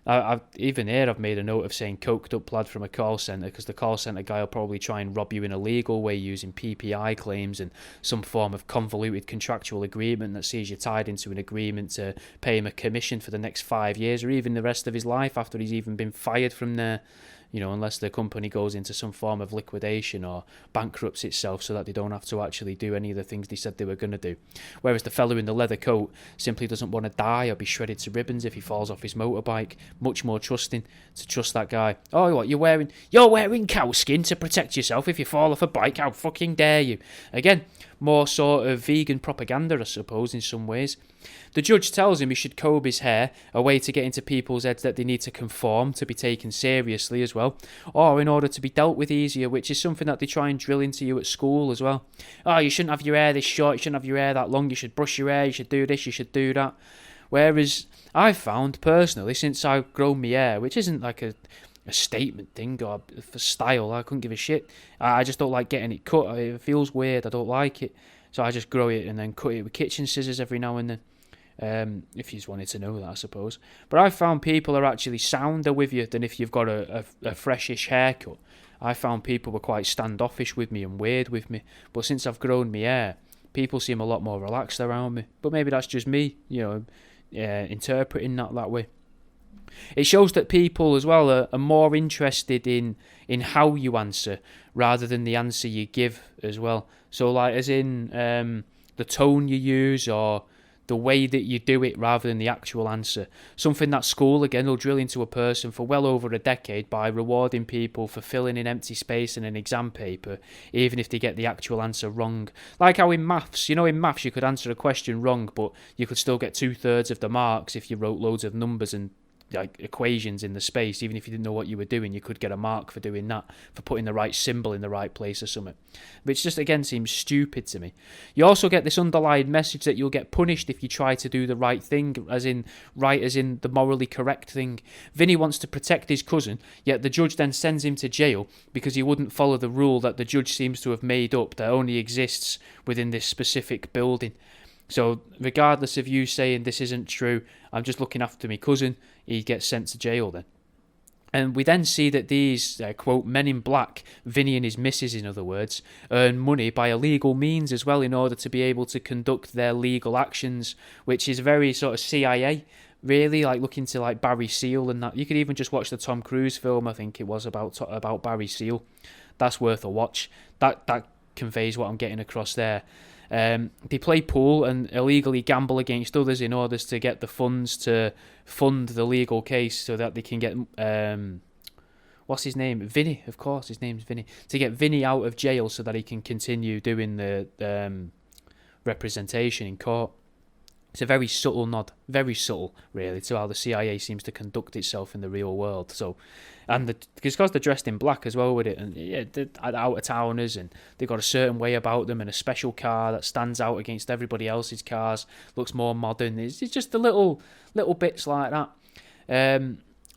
I've even here I've made a note of saying coked up lad from a call centre, because the call centre guy will probably try and rob you in a legal way using PPI claims and some form of convoluted contractual agreement that sees you tied into an agreement to pay him a commission for the next 5 years or even the rest of his life after he's even been fired from there. Unless the company goes into some form of liquidation or bankrupts itself so that they don't have to actually do any of the things they said they were going to do. Whereas the fellow in the leather coat simply doesn't want to die or be shredded to ribbons if he falls off his motorbike. Much more trusting to trust that guy. Oh, what, you're wearing cow skin to protect yourself if you fall off a bike? How fucking dare you? Again, more sort of vegan propaganda, I suppose, in some ways. The judge tells him he should comb his hair, a way to get into people's heads that they need to conform to be taken seriously as well, or in order to be dealt with easier, which is something that they try and drill into you at school as well. Oh, you shouldn't have your hair this short, you shouldn't have your hair that long, you should brush your hair, you should do this, you should do that. Whereas I've found, personally, since I've grown my hair, which isn't like a statement thing or for style, I couldn't give a shit. I just don't like getting it cut. It feels weird, I don't like it. So I just grow it and then cut it with kitchen scissors every now and then. If you just wanted to know that, I suppose. But I've found people are actually sounder with you than if you've got a freshish haircut. I found people were quite standoffish with me and weird with me. But since I've grown my hair, people seem a lot more relaxed around me. But maybe that's just me, interpreting that way. It shows that people as well are more interested in how you answer rather than the answer you give as well. So like as in the tone you use or the way that you do it rather than the actual answer. Something that school, again, will drill into a person for well over a decade by rewarding people for filling in empty space in an exam paper, even if they get the actual answer wrong. Like how in maths, in maths you could answer a question wrong, but you could still get 2/3 of the marks if you wrote loads of numbers and like equations in the space. Even if you didn't know what you were doing, you could get a mark for doing that, for putting the right symbol in the right place or something, which just again seems stupid to me. You also get this underlying message that you'll get punished if you try to do the right thing, as in the morally correct thing. Vinny wants to protect his cousin, yet the judge then sends him to jail because he wouldn't follow the rule that the judge seems to have made up that only exists within this specific building. So regardless of you saying this isn't true, I'm just looking after my cousin, he gets sent to jail then. And we then see that these, quote, men in black, Vinny and his missus in other words, earn money by illegal means as well in order to be able to conduct their legal actions, which is very sort of CIA, really, like looking to like Barry Seal and that. You could even just watch the Tom Cruise film, I think it was, about Barry Seal. That's worth a watch. That conveys what I'm getting across there. They play pool and illegally gamble against others in order to get the funds to fund the legal case so that they can get what's his name? Vinny, of course, his name's Vinny. To get Vinny out of jail so that he can continue doing the representation in court. It's a very subtle nod, very subtle, really, to how the CIA seems to conduct itself in the real world. So, and because they're dressed in black as well with it, and yeah, they're out of towners, and they've got a certain way about them, and a special car that stands out against everybody else's cars, looks more modern. It's just the little bits like that.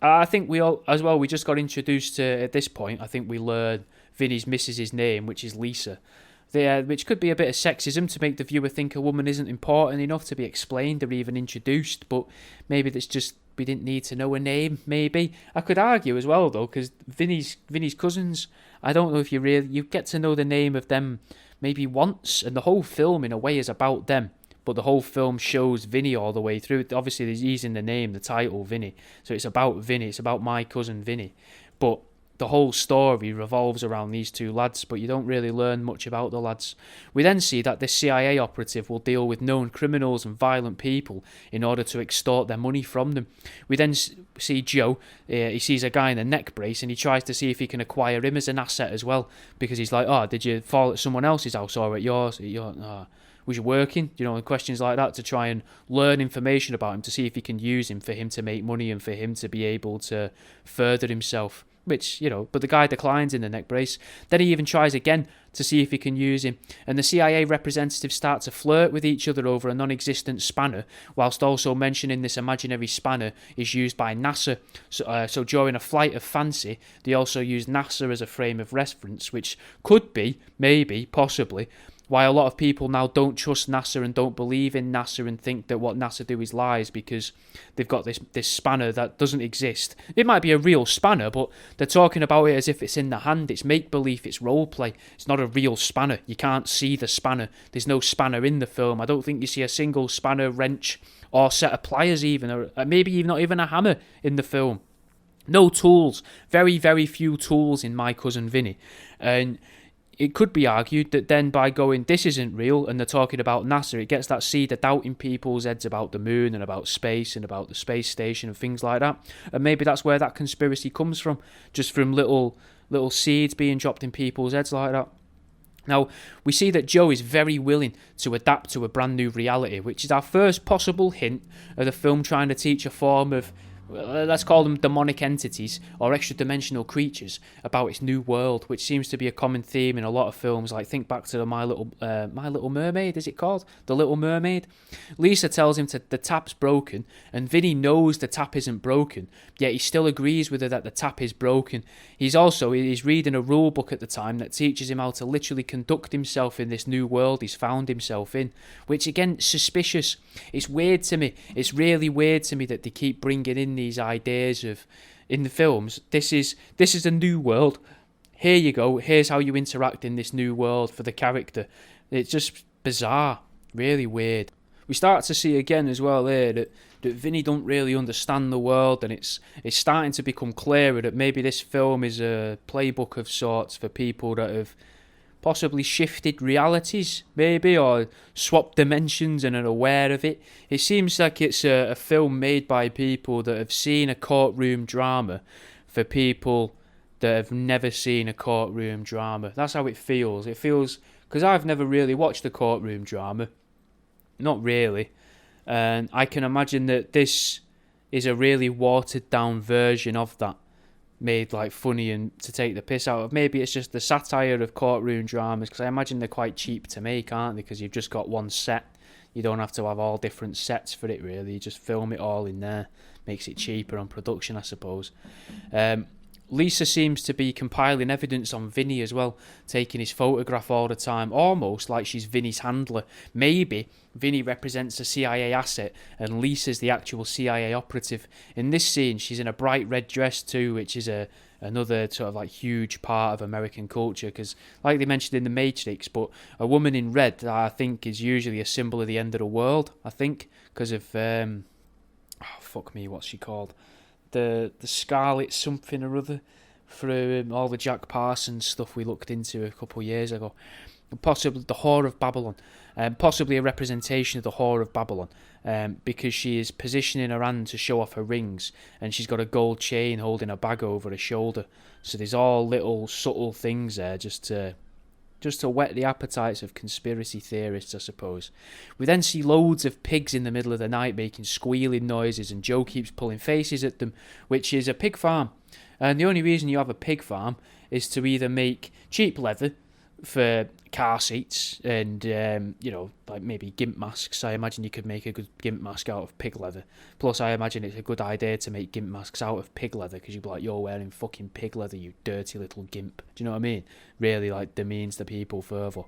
I think we just got introduced to, at this point, I think we learn Vinny's missus' name, which is Lisa. Which could be a bit of sexism to make the viewer think a woman isn't important enough to be explained or even introduced, but maybe that's just we didn't need to know a name, maybe. I could argue as well, though, because Vinny's cousins, I don't know if you get to know the name of them maybe once, and the whole film, in a way, is about them, but the whole film shows Vinny all the way through. Obviously, he's in the name, the title, Vinny, so it's about Vinny, it's about my cousin Vinny, but the whole story revolves around these two lads, but you don't really learn much about the lads. We then see that this CIA operative will deal with known criminals and violent people in order to extort their money from them. We then see Joe, he sees a guy in a neck brace and he tries to see if he can acquire him as an asset as well, because he's like, oh, did you fall at someone else's house or at yours? Was you working? And questions like that to try and learn information about him to see if he can use him for him to make money and for him to be able to further himself. Which, but the guy declines in the neck brace. Then he even tries again to see if he can use him. And the CIA representatives start to flirt with each other over a non-existent spanner, whilst also mentioning this imaginary spanner is used by NASA. So during a flight of fancy, they also use NASA as a frame of reference, which could be, maybe, possibly, why a lot of people now don't trust NASA and don't believe in NASA and think that what NASA do is lies, because they've got this spanner that doesn't exist. It might be a real spanner, but they're talking about it as if it's in the hand. It's make-believe, it's role-play. It's not a real spanner. You can't see the spanner. There's no spanner in the film. I don't think you see a single spanner, wrench, or set of pliers even, or maybe not even a hammer in the film. No tools. Very, very few tools in My Cousin Vinny. And it could be argued that then by going, this isn't real, and they're talking about NASA, it gets that seed of doubt in people's heads about the moon and about space and about the space station and things like that. And maybe that's where that conspiracy comes from, just from little seeds being dropped in people's heads like that. Now, we see that Joe is very willing to adapt to a brand new reality, which is our first possible hint of the film trying to teach a form of, let's call them demonic entities or extra-dimensional creatures about its new world, which seems to be a common theme in a lot of films. Like, think back to the My Little Mermaid, is it called? The Little Mermaid? Lisa tells him the tap's broken, and Vinny knows the tap isn't broken, yet he still agrees with her that the tap is broken. He's reading a rule book at the time that teaches him how to literally conduct himself in this new world he's found himself in, which, again, suspicious. It's weird to me. It's really weird to me that they keep bringing in these ideas of, in the films, this is a new world. Here you go. Here's how you interact in this new world for the character. It's just bizarre. Really weird. We start to see again as well here that Vinny don't really understand the world, and it's starting to become clearer that maybe this film is a playbook of sorts for people that have possibly shifted realities, maybe, or swapped dimensions and are aware of it. It seems like it's a film made by people that have seen a courtroom drama for people that have never seen a courtroom drama. That's how it feels. It feels, because I've never really watched a courtroom drama. Not really. And I can imagine that this is a really watered down version of that, made like funny and to take the piss out of. Maybe it's just the satire of courtroom dramas, because I imagine they're quite cheap to make, aren't they? Because you've just got one set. You don't have to have all different sets for it, really. You just film it all in there. Makes it cheaper on production, I suppose. Lisa seems to be compiling evidence on Vinny as well, taking his photograph all the time, almost like she's Vinny's handler. Maybe Vinny represents a CIA asset and Lisa's the actual CIA operative. In this scene, she's in a bright red dress too, which is another sort of like huge part of American culture, because like they mentioned in The Matrix, but a woman in red, I think, is usually a symbol of the end of the world, I think, because of, fuck me, what's she called? The Scarlet something or other, for all the Jack Parsons stuff we looked into a couple of years ago. Possibly the Whore of Babylon, possibly a representation of the Whore of Babylon, because she is positioning her hand to show off her rings, and she's got a gold chain holding a bag over her shoulder. So there's all little subtle things there just to whet the appetites of conspiracy theorists, I suppose. We then see loads of pigs in the middle of the night making squealing noises, and Joe keeps pulling faces at them, which is a pig farm. And the only reason you have a pig farm is to either make cheap leather for car seats and, like maybe gimp masks. I imagine you could make a good gimp mask out of pig leather. Plus, I imagine it's a good idea to make gimp masks out of pig leather, because you'd be like, you're wearing fucking pig leather, you dirty little gimp. Do you know what I mean? Really, like, demeans the people further.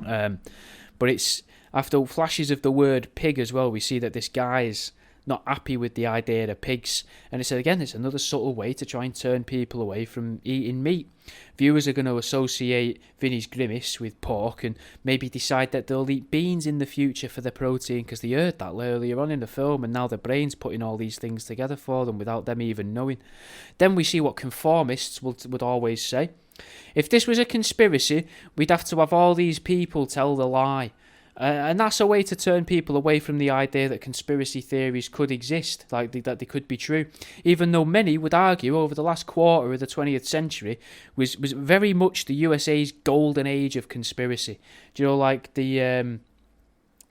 But it's, after flashes of the word pig as well, we see that this guy is not happy with the idea of pigs. And it's another subtle way to try and turn people away from eating meat. Viewers are going to associate Vinny's grimace with pork and maybe decide that they'll eat beans in the future for the protein, because they heard that earlier on in the film, and now their brain's putting all these things together for them without them even knowing. Then we see what conformists would always say. If this was a conspiracy, we'd have to have all these people tell the lie. And that's a way to turn people away from the idea that conspiracy theories could exist, that they could be true. Even though many would argue over the last quarter of the 20th century was very much the USA's golden age of conspiracy. Do you know, like the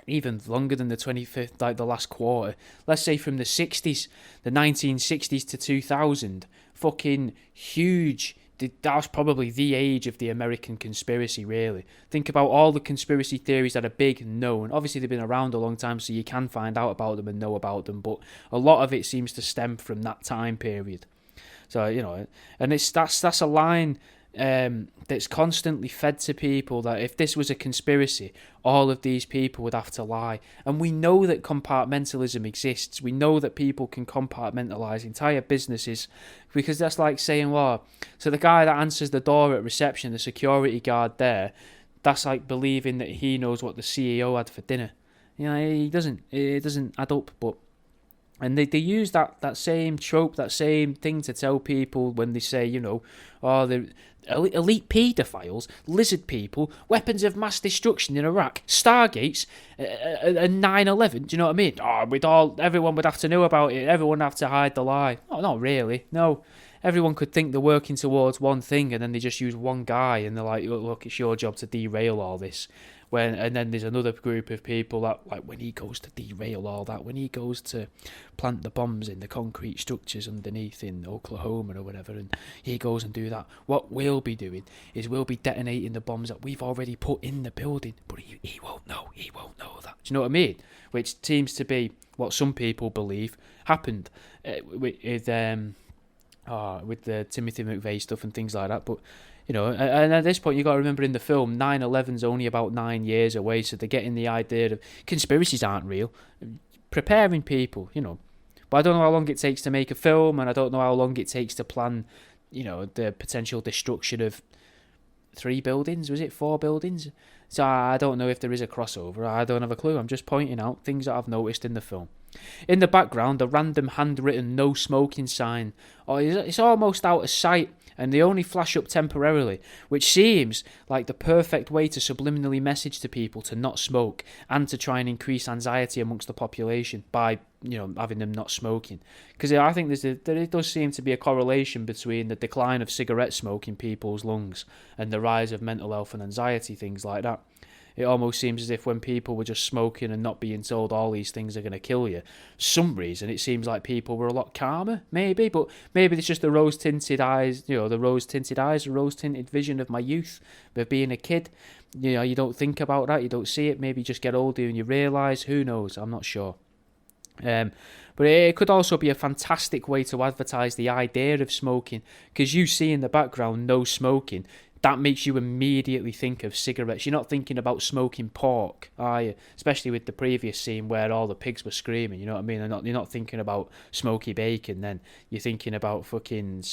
even longer than the 25th, like the last quarter. Let's say from the 60s, the 1960s to 2000, fucking huge. That was probably the age of the American conspiracy, really. Think about all the conspiracy theories that are big and known. Obviously, they've been around a long time, so you can find out about them and know about them, but a lot of it seems to stem from that time period. So, and that's a line that's constantly fed to people, that if this was a conspiracy, all of these people would have to lie. And we know that compartmentalism exists. We know that people can compartmentalize entire businesses, because that's like saying, well, so the guy that answers the door at reception, the security guard there, that's like believing that he knows what the CEO had for dinner. It doesn't add up. But and they use that same trope, that same thing to tell people when they say, the elite paedophiles, lizard people, weapons of mass destruction in Iraq, Stargates, and 9/11. Do you know what I mean? Everyone would have to know about it. Everyone would have to hide the lie. Oh, not really. No. Everyone could think they're working towards one thing, and then they just use one guy, and they're like, look, it's your job to derail all this. And then there's another group of people that, like, when he goes to derail all that, when he goes to plant the bombs in the concrete structures underneath in Oklahoma or whatever, and he goes and do that, what we'll be doing is we'll be detonating the bombs that we've already put in the building, but he won't know that. Do you know what I mean? Which seems to be what some people believe happened with the Timothy McVeigh stuff and things like that. But and at this point, you got to remember, in the film, 9/11's only about 9 years away, so they're getting the idea of conspiracies aren't real, preparing people, But I don't know how long it takes to make a film, and I don't know how long it takes to plan, the potential destruction of 3 buildings. Was it 4 buildings? So I don't know if there is a crossover. I don't have a clue. I'm just pointing out things that I've noticed in the film. In the background, a random handwritten no smoking sign. It's almost out of sight, and they only flash up temporarily, which seems like the perfect way to subliminally message to people to not smoke and to try and increase anxiety amongst the population by, having them not smoking. Because I think there does seem to be a correlation between the decline of cigarette smoke in people's lungs and the rise of mental health and anxiety, things like that. It almost seems as if when people were just smoking and not being told all these things are going to kill you, some reason it seems like people were a lot calmer, maybe, but maybe it's just the rose-tinted eyes, the rose-tinted vision of my youth, of being a kid. You don't think about that, you don't see it, maybe you just get older and you realise, who knows, I'm not sure. But it could also be a fantastic way to advertise the idea of smoking, because you see in the background no smoking. That makes you immediately think of cigarettes. You're not thinking about smoking pork, are you? Especially with the previous scene where all the pigs were screaming, you know what I mean? You're not thinking about smoky bacon then. You're thinking about fucking,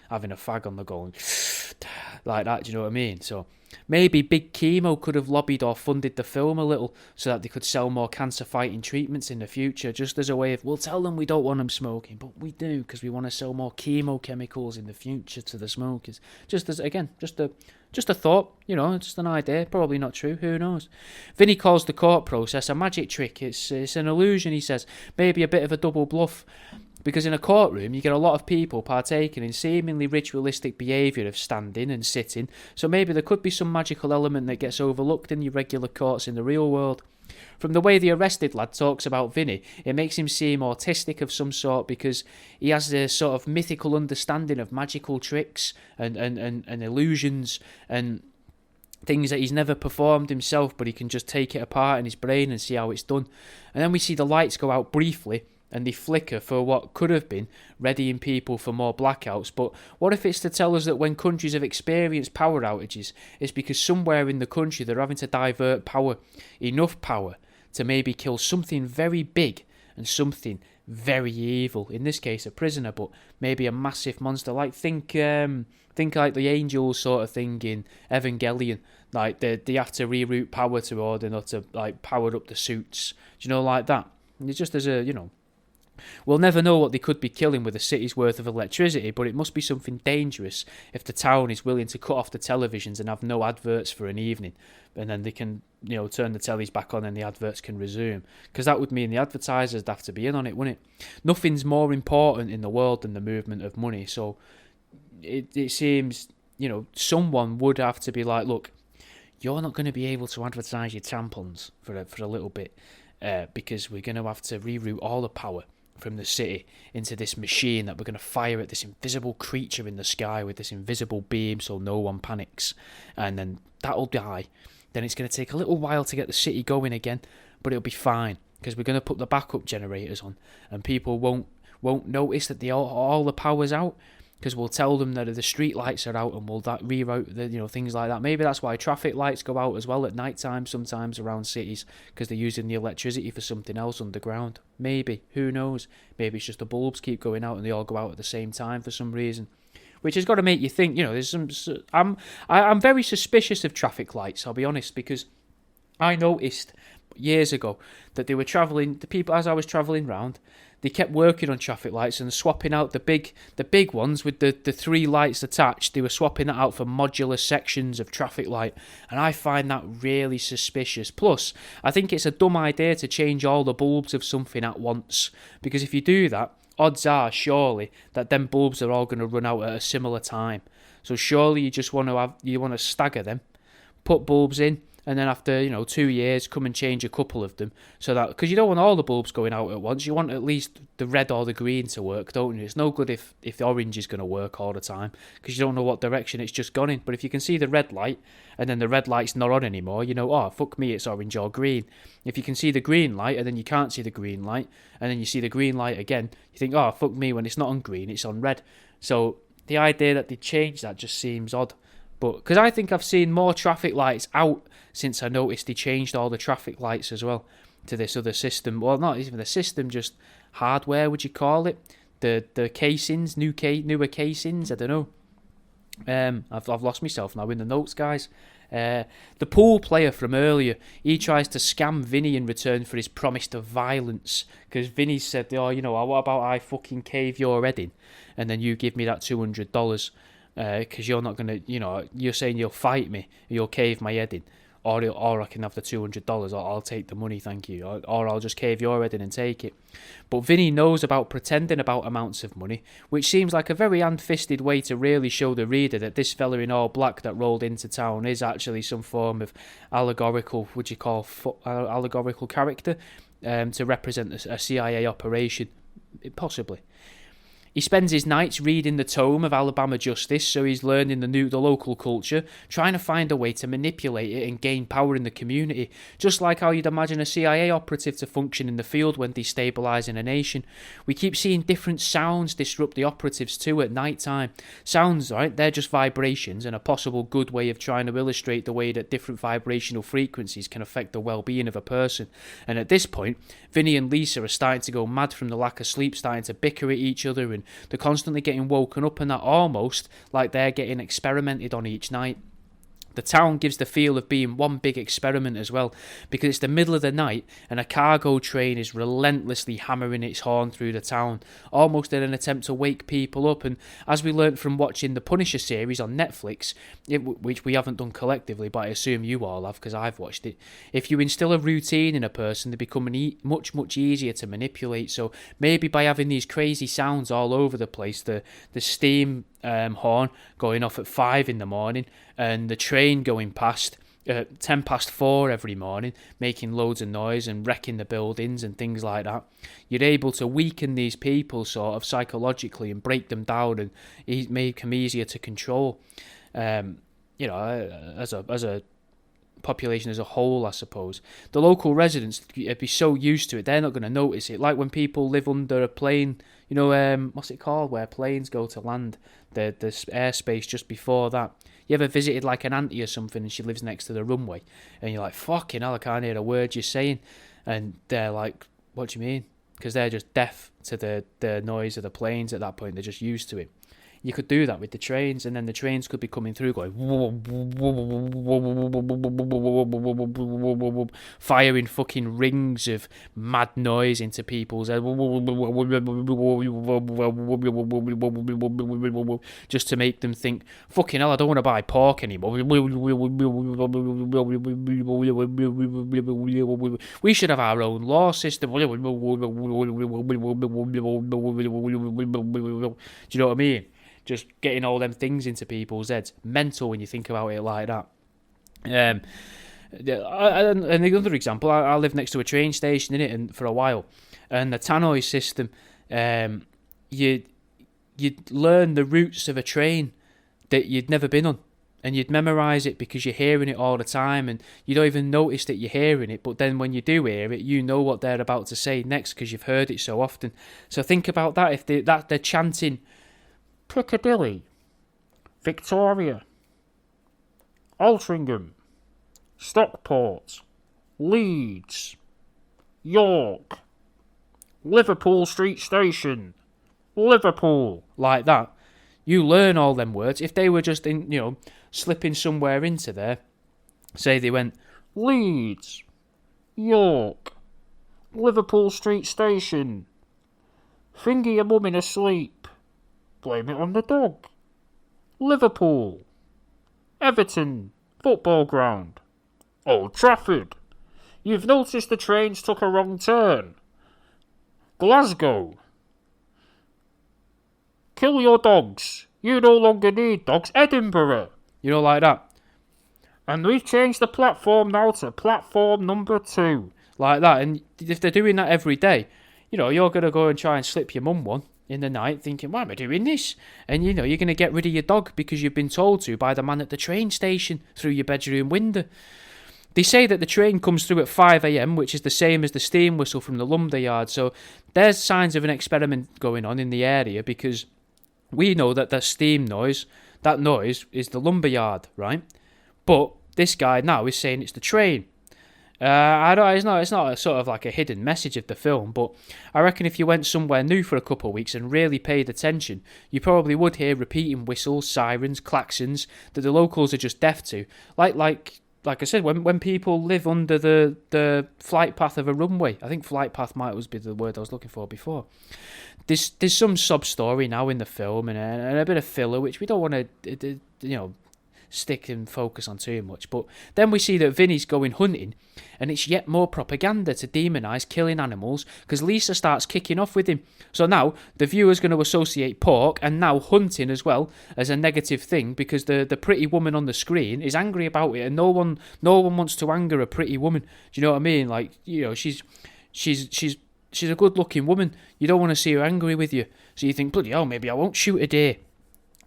having a fag on the go and like that, do you know what I mean? So maybe Big Chemo could have lobbied or funded the film a little so that they could sell more cancer-fighting treatments in the future, just as a way of, we'll tell them we don't want them smoking, but we do because we want to sell more chemo chemicals in the future to the smokers. Just as, again, just a thought, just an idea, probably not true, who knows. Vinny calls the court process a magic trick. It's an illusion, he says, maybe a bit of a double bluff. Because in a courtroom, you get a lot of people partaking in seemingly ritualistic behaviour of standing and sitting, so maybe there could be some magical element that gets overlooked in your regular courts in the real world. From the way the arrested lad talks about Vinny, it makes him seem autistic of some sort, because he has this sort of mythical understanding of magical tricks and illusions and things that he's never performed himself, but he can just take it apart in his brain and see how it's done. And then we see the lights go out briefly, and they flicker for what could have been readying people for more blackouts. But what if it's to tell us that when countries have experienced power outages, it's because somewhere in the country they're having to divert power, enough power, to maybe kill something very big and something very evil. In this case, a prisoner, but maybe a massive monster. Like think like the angels sort of thing in Evangelion. Like they have to reroute power to order or to like power up the suits. Do you know, like that? And it's just as a we'll never know what they could be killing with a city's worth of electricity, but it must be something dangerous if the town is willing to cut off the televisions and have no adverts for an evening, and then they can, turn the tellies back on and the adverts can resume. Because that would mean the advertisers would have to be in on it, wouldn't it? Nothing's more important in the world than the movement of money, so it seems, someone would have to be like, look, you're not going to be able to advertise your tampons for a little bit, because we're going to have to reroute all the power from the city into this machine that we're going to fire at this invisible creature in the sky with this invisible beam so no one panics, and then that'll die. Then it's going to take a little while to get the city going again, but it'll be fine because we're going to put the backup generators on, and people won't notice that all the power's out, because we'll tell them that the street lights are out and we'll reroute the things like that. Maybe that's why traffic lights go out as well at night time sometimes around cities, because they're using the electricity for something else underground. Maybe, who knows? Maybe it's just the bulbs keep going out and they all go out at the same time for some reason, which has got to make you think. There's some. I'm very suspicious of traffic lights, I'll be honest, because I noticed years ago that they were travelling. The people, as I was travelling round, they kept working on traffic lights and swapping out the big ones with the 3 lights attached. They were swapping that out for modular sections of traffic light, and I find that really suspicious. Plus, I think it's a dumb idea to change all the bulbs of something at once, because if you do that, odds are surely that them bulbs are all going to run out at a similar time. So surely you just want to stagger them, put bulbs in, and then after 2 years come and change a couple of them, so that, because you don't want all the bulbs going out at once, you want at least the red or the green to work, don't you? It's no good if the orange is going to work all the time, because you don't know what direction it's just gone in. But if you can see the red light and then the red light's not on anymore, oh fuck me, it's orange or green. If you can see the green light and then you can't see the green light and then you see the green light again, you think, oh fuck me, when it's not on green it's on red. So the idea that they change that just seems odd. But because I think I've seen more traffic lights out since I noticed they changed all the traffic lights as well to this other system. Well, not even the system, just hardware, would you call it? The casings, newer casings, I don't know. I've lost myself now in the notes, guys. The pool player from earlier, he tries to scam Vinny in return for his promise of violence, because Vinny said, what about I fucking cave your head in and then you give me that $200, because you're not going to, you're saying you'll fight me, you'll cave my head in, or I can have the $200, or I'll take the money, thank you, or I'll just cave your head in and take it. But Vinny knows about pretending about amounts of money, which seems like a very hand-fisted way to really show the reader that this fella in all black that rolled into town is actually some form of allegorical, allegorical character, to represent a CIA operation, possibly. He spends his nights reading the tome of Alabama justice, so he's learning the local culture, trying to find a way to manipulate it and gain power in the community, just like how you'd imagine a CIA operative to function in the field when destabilising a nation. We keep seeing different sounds disrupt the operatives too at night time. Sounds, right, they're just vibrations, and a possible good way of trying to illustrate the way that different vibrational frequencies can affect the well-being of a person. And at this point, Vinny and Lisa are starting to go mad from the lack of sleep, starting to bicker at each other, and they're constantly getting woken up, and that almost like they're getting experimented on each night. The town gives the feel of being one big experiment as well, because it's the middle of the night and a cargo train is relentlessly hammering its horn through the town, almost in an attempt to wake people up. And as we learnt from watching the Punisher series on Netflix, which we haven't done collectively, but I assume you all have because I've watched it, if you instill a routine in a person, they become much easier to manipulate. So maybe by having these crazy sounds all over the place, the steam horn going off at 5 in the morning and the train going past 10 past 4 every morning, making loads of noise and wrecking the buildings and things like that, you're able to weaken these people sort of psychologically and break them down and make them easier to control. As a population as a whole, I suppose. The local residents would be so used to it, they're not going to notice it. Like when people live under a plane, what's it called, where planes go to land, the airspace just before that. You ever visited like an auntie or something and she lives next to the runway and you're like, fucking hell, I can't hear a word you're saying. And they're like, what do you mean? Because they're just deaf to the noise of the planes at that point. They're just used to it. You could do that with the trains, and then the trains could be coming through going firing fucking rings of mad noise into people's heads just to make them think, fucking hell, I don't want to buy pork anymore. We should have our own law system. Do you know what I mean? Just getting all them things into people's heads. Mental when you think about it like that. And another example, I lived next to a train station and for a while, and the tannoy system, you'd learn the routes of a train that you'd never been on, and you'd memorise it because you're hearing it all the time, and you don't even notice that you're hearing it, but then when you do hear it, you know what they're about to say next because you've heard it so often. So think about that. If they're chanting Piccadilly, Victoria, Altrincham, Stockport, Leeds, York, Liverpool Street Station, Liverpool, like that, you learn all them words. If they were just slipping somewhere into there, say they went Leeds, York, Liverpool Street Station, finger your mum in her sleep, blame it on the dog, Liverpool, Everton, football ground, Old Trafford, you've noticed the trains took a wrong turn, Glasgow, kill your dogs, you no longer need dogs, Edinburgh, like that. And we've changed the platform now to platform number 2, like that. And if they're doing that every day, you're going to go and try and slip your mum one in the night thinking, why am I doing this? And you're going to get rid of your dog because you've been told to by the man at the train station through your bedroom window. They say that the train comes through at 5 a.m, which is the same as the steam whistle from the lumber yard. So there's signs of an experiment going on in the area, because we know that the steam noise, that noise is the lumber yard, right? But this guy now is saying it's the train. I know it's not a sort of like a hidden message of the film, but I reckon if you went somewhere new for a couple of weeks and really paid attention, you probably would hear repeating whistles, sirens, klaxons that the locals are just deaf to. Like I said, when people live under the flight path of a runway, I think flight path might be the word I was looking for before. There's some sub story now in the film and a bit of filler, which we don't want to stick and focus on too much. But then we see that Vinny's going hunting, and it's yet more propaganda to demonise killing animals, because Lisa starts kicking off with him. So now the viewer's going to associate pork and now hunting as well as a negative thing, because the pretty woman on the screen is angry about it, and no one wants to anger a pretty woman. Do you know what I mean? Like, she's she's a good-looking woman. You don't want to see her angry with you. So you think, bloody hell, maybe I won't shoot a deer.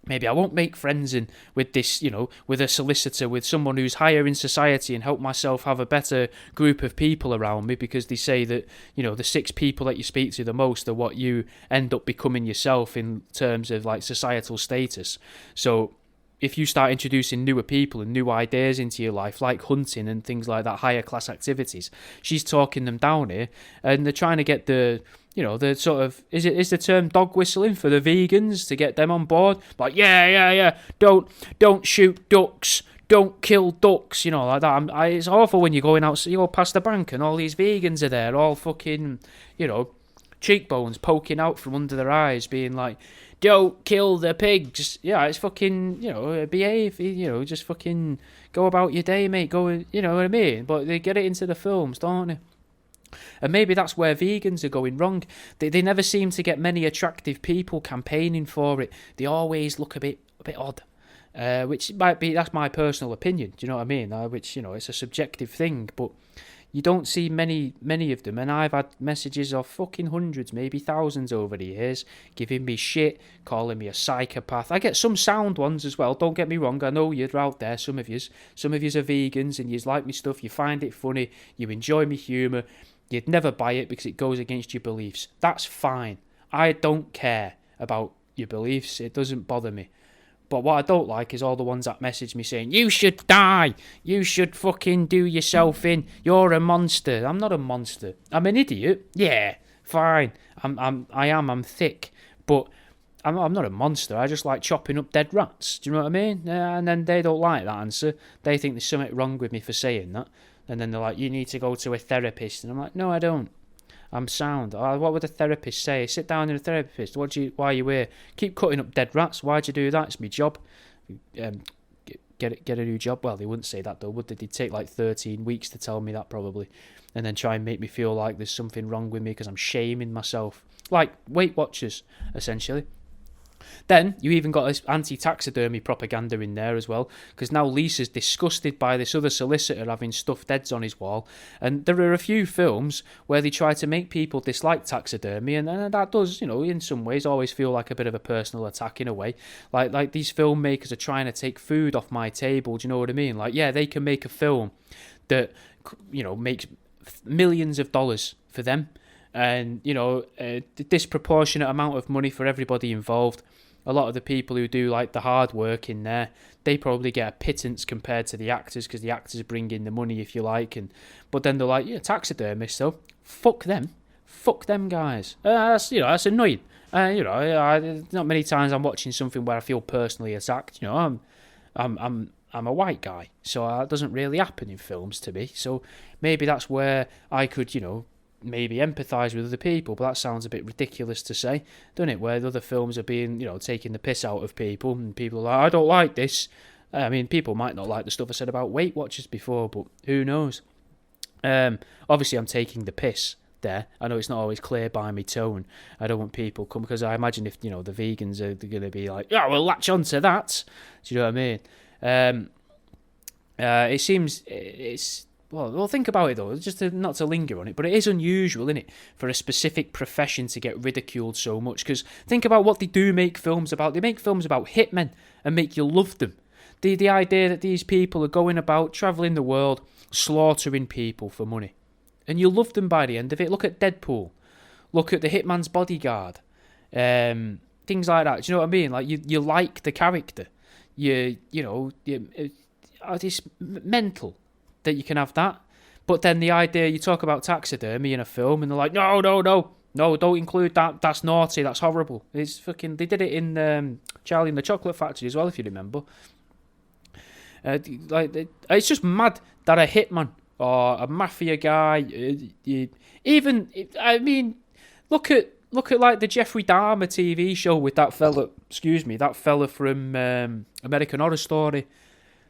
Maybe I won't make friends with this, with a solicitor, with someone who's higher in society, and help myself have a better group of people around me, because they say that, the 6 people that you speak to the most are what you end up becoming yourself in terms of like societal status. So if you start introducing newer people and new ideas into your life, like hunting and things like that, higher class activities, she's talking them down here, and they're trying to get the sort of, is the term dog whistling for the vegans to get them on board? Like, yeah, don't shoot ducks, don't kill ducks, like that. It's awful when you're going out, you go past the bank and all these vegans are there, all fucking, cheekbones poking out from under their eyes, being like, don't kill the pigs. Yeah, it's fucking, behave, just fucking go about your day, mate, go, you know what I mean? But they get it into the films, don't they? And maybe that's where vegans are going wrong. They never seem to get many attractive people campaigning for it. They always look a bit odd, which might be, that's my personal opinion. Do you know what I mean? Which it's a subjective thing, but you don't see many of them. And I've had messages of fucking hundreds, maybe thousands over the years, giving me shit, calling me a psychopath. I get some sound ones as well. Don't get me wrong. I know you're out there. Some of yous are vegans and you like me stuff. You find it funny. You enjoy me humour. You'd never buy it because it goes against your beliefs. That's fine. I don't care about your beliefs. It doesn't bother me. But what I don't like is all the ones that message me saying, you should die. You should fucking do yourself in. You're a monster. I'm not a monster. I'm an idiot. Yeah, fine. I'm thick. But I'm not a monster. I just like chopping up dead rats. Do you know what I mean? And then they don't like that answer. They think there's something wrong with me for saying that. And then they're like, you need to go to a therapist. And I'm like, no, I don't. I'm sound. What would a therapist say? Sit down in a therapist. Why are you here? Keep cutting up dead rats. Why'd you do that? It's my job. Get a new job. Well, they wouldn't say that though, would they? They'd take like 13 weeks to tell me that probably. And then try and make me feel like there's something wrong with me because I'm shaming myself. Like Weight Watchers, essentially. Then you even got this anti-taxidermy propaganda in there as well, because now Lisa's disgusted by this other solicitor having stuffed heads on his wall, and there are a few films where they try to make people dislike taxidermy, and that does, in some ways always feel like a bit of a personal attack in a way. Like these filmmakers are trying to take food off my table. Do you know what I mean? Like, yeah, they can make a film that makes millions of dollars for them, and a disproportionate amount of money for everybody involved. A lot of the people who do like the hard work in there, they probably get a pittance compared to the actors, because the actors bring in the money, if you like. But then they're like, yeah, taxidermists though, fuck them guys. That's annoying. Not many times I'm watching something where I feel personally attacked. I'm a white guy, so that doesn't really happen in films to me. So maybe that's where I could, maybe empathise with other people, but that sounds a bit ridiculous to say, doesn't it? Where the other films are being, taking the piss out of people, and people are like, I don't like this. I mean, people might not like the stuff I said about Weight Watchers before, but who knows? Obviously, I'm taking the piss there. I know it's not always clear by my tone. I don't want people come, because I imagine if, the vegans are going to be like, yeah, we'll latch on to that. Do you know what I mean? It seems it's... Well, think about it though, just not to linger on it, but it is unusual, isn't it, for a specific profession to get ridiculed so much? Because think about what they do make films about. They make films about hitmen and make you love them. The idea that these people are going about, travelling the world, slaughtering people for money. And you love them by the end of it. Look at Deadpool. Look at The Hitman's Bodyguard. Things like that. Do you know what I mean? Like, you like the character. It's mental that you can have that. But then the idea, you talk about taxidermy in a film and they're like, no, don't include that, that's naughty, that's horrible. It's fucking, they did it in Charlie and the Chocolate Factory as well, if you remember. It's just mad that a hitman or a mafia guy, look at like the Jeffrey Dahmer TV show with that fella from American Horror Story.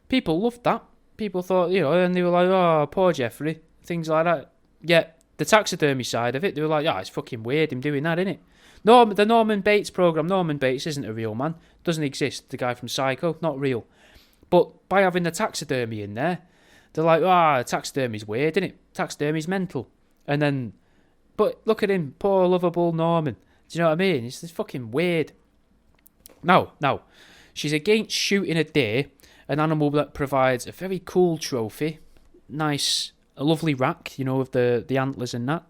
People loved that. People thought, and they were like, oh, poor Jeffrey, things like that. Yeah, the taxidermy side of it, they were like, it's fucking weird him doing that, isn't it? The Norman Bates program, Norman Bates isn't a real man. Doesn't exist. The guy from Psycho, not real. But by having the taxidermy in there, they're like, taxidermy's weird, isn't it? Taxidermy's mental. And then But look at him, poor lovable Norman. Do you know what I mean? It's just fucking weird. Now, she's against shooting a deer, an animal that provides a very cool trophy. Nice, a lovely rack, with the antlers and that.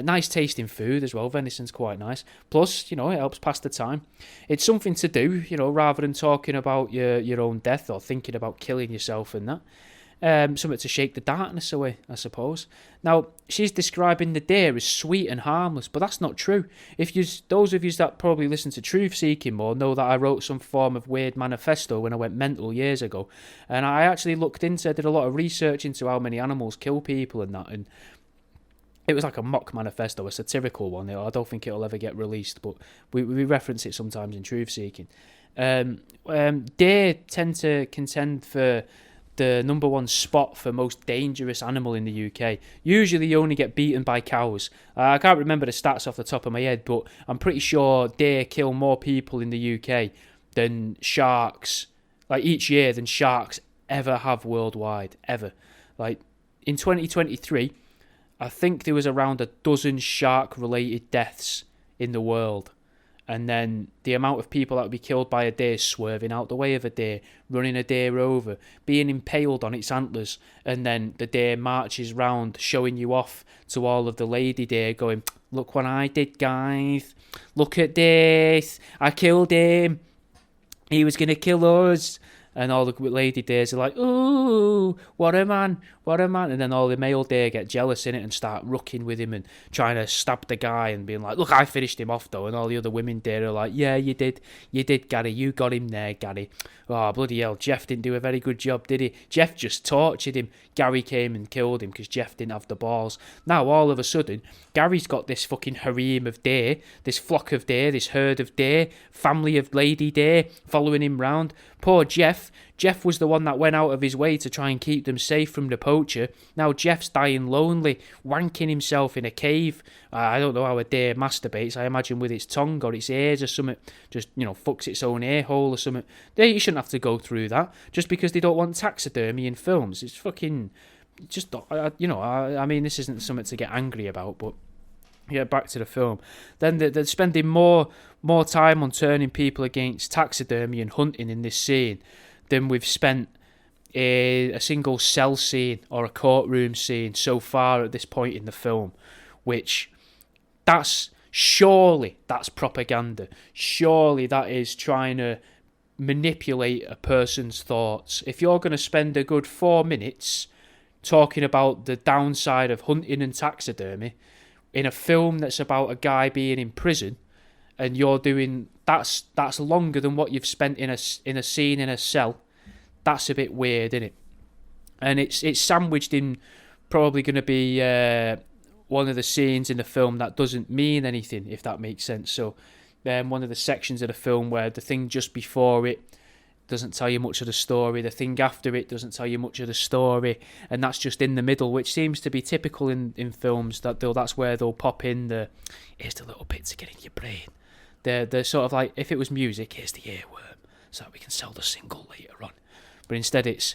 Nice tasting food as well. Venison's quite nice. Plus, it helps pass the time. It's something to do, rather than talking about your own death or thinking about killing yourself and that. Something to shake the darkness away, I suppose. Now, she's describing the deer as sweet and harmless, but that's not true. Those of you that probably listen to Truth Seeking more know that I wrote some form of weird manifesto when I went mental years ago, and I actually did a lot of research into how many animals kill people and that, and it was like a mock manifesto, a satirical one. I don't think it'll ever get released, but we reference it sometimes in Truth Seeking. Deer tend to contend for the number one spot for most dangerous animal in the UK. Usually you only get beaten by cows. I can't remember the stats off the top of my head, but I'm pretty sure deer kill more people in the UK than sharks, like each year, than sharks ever have worldwide, ever. Like in 2023, I think there was around 12 shark-related deaths in the world. And then the amount of people that would be killed by a deer swerving out the way of a deer, running a deer over, being impaled on its antlers, and then the deer marches round showing you off to all of the lady deer going, look what I did, guys. Look at this. I killed him. He was going to kill us. And all the lady deers are like, ooh, what a man. And then all the male deer get jealous in it and start rucking with him and trying to stab the guy and being like, look, I finished him off though. And all the other women deer are like, yeah, you did, Gary. You got him there, Gary. Oh, bloody hell, Jeff didn't do a very good job, did he? Jeff just tortured him. Gary came and killed him because Jeff didn't have the balls. Now, all of a sudden, Gary's got this fucking harem of deer, this flock of deer, this herd of deer, family of lady deer following him round. Poor Jeff. Jeff was the one that went out of his way to try and keep them safe from the poacher. Now Jeff's dying lonely, wanking himself in a cave. I don't know how a deer masturbates. I imagine with its tongue or its ears or something. Just, fucks its own ear hole or something. You shouldn't have to go through that just because they don't want taxidermy in films. It's fucking... Just, I mean, this isn't something to get angry about, but... Yeah, back to the film. Then they're spending more time on turning people against taxidermy and hunting in this scene than we've spent a single cell scene or a courtroom scene so far at this point in the film, which surely that's propaganda. Surely that is trying to manipulate a person's thoughts. If you're going to spend a good 4 minutes talking about the downside of hunting and taxidermy in a film that's about a guy being in prison, and you're doing that's longer than what you've spent in a scene in a cell, that's a bit weird, isn't it? And it's sandwiched in probably going to be one of the scenes in the film that doesn't mean anything, if that makes sense. So one of the sections of the film where the thing just before it doesn't tell you much of the story, the thing after it doesn't tell you much of the story, and that's just in the middle, which seems to be typical in films, that's where they'll pop in here's the little bit to get in your brain. They're sort of like, if it was music, here's the earworm, so that we can sell the single later on. But instead here's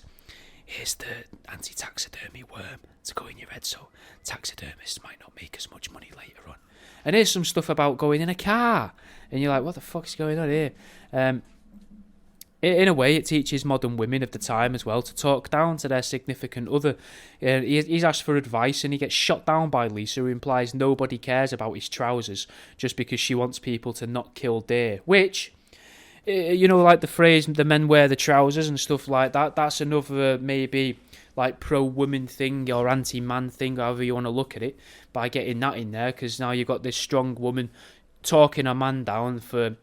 the anti-taxidermy worm to go in your head, so taxidermists might not make as much money later on. And here's some stuff about going in a car, and you're like, what the fuck's going on here? In a way, it teaches modern women of the time as well to talk down to their significant other. He's asked for advice and he gets shot down by Lisa, who implies nobody cares about his trousers just because she wants people to not kill deer. Which, like the phrase, the men wear the trousers and stuff like that, that's another maybe like pro-woman thing or anti-man thing, however you want to look at it, by getting that in there, because now you've got this strong woman talking a man down for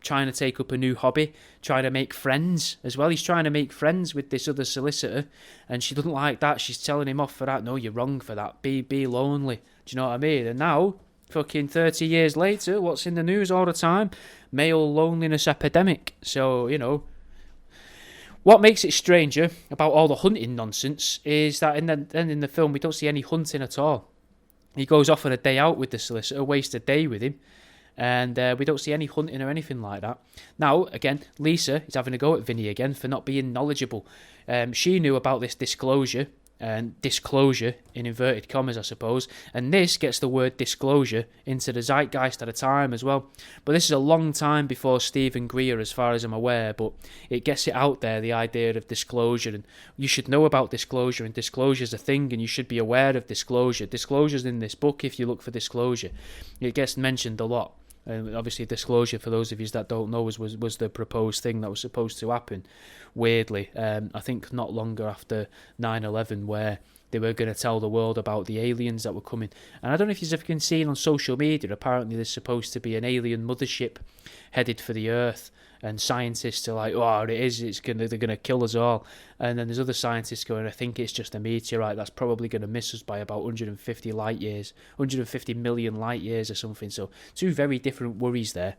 trying to take up a new hobby, trying to make friends as well. He's trying to make friends with this other solicitor, and she doesn't like that. She's telling him off for that. No, you're wrong for that. Be lonely. Do you know what I mean? And now, fucking 30 years later, what's in the news all the time? Male loneliness epidemic. So, what makes it stranger about all the hunting nonsense is that in the film we don't see any hunting at all. He goes off on a day out with the solicitor, wastes a day with him, and we don't see any hunting or anything like that. Now, again, Lisa is having a go at Vinny again for not being knowledgeable. She knew about this disclosure and disclosure, in inverted commas, I suppose. And this gets the word disclosure into the zeitgeist at a time as well. But this is a long time before Stephen Greer, as far as I'm aware, but it gets it out there, the idea of disclosure. And you should know about disclosure, and disclosure is a thing, and you should be aware of disclosure. Disclosure's in this book if you look for disclosure. It gets mentioned a lot. Obviously, disclosure, for those of you that don't know, was the proposed thing that was supposed to happen, weirdly, I think not longer after 9/11, where they were going to tell the world about the aliens that were coming. And I don't know if you've ever seen on social media, apparently there's supposed to be an alien mothership headed for the Earth, and scientists are like, oh, they're going to kill us all. And then there's other scientists going, I think it's just a meteorite that's probably going to miss us by about 150 light years, 150 million light years or something. So two very different worries there.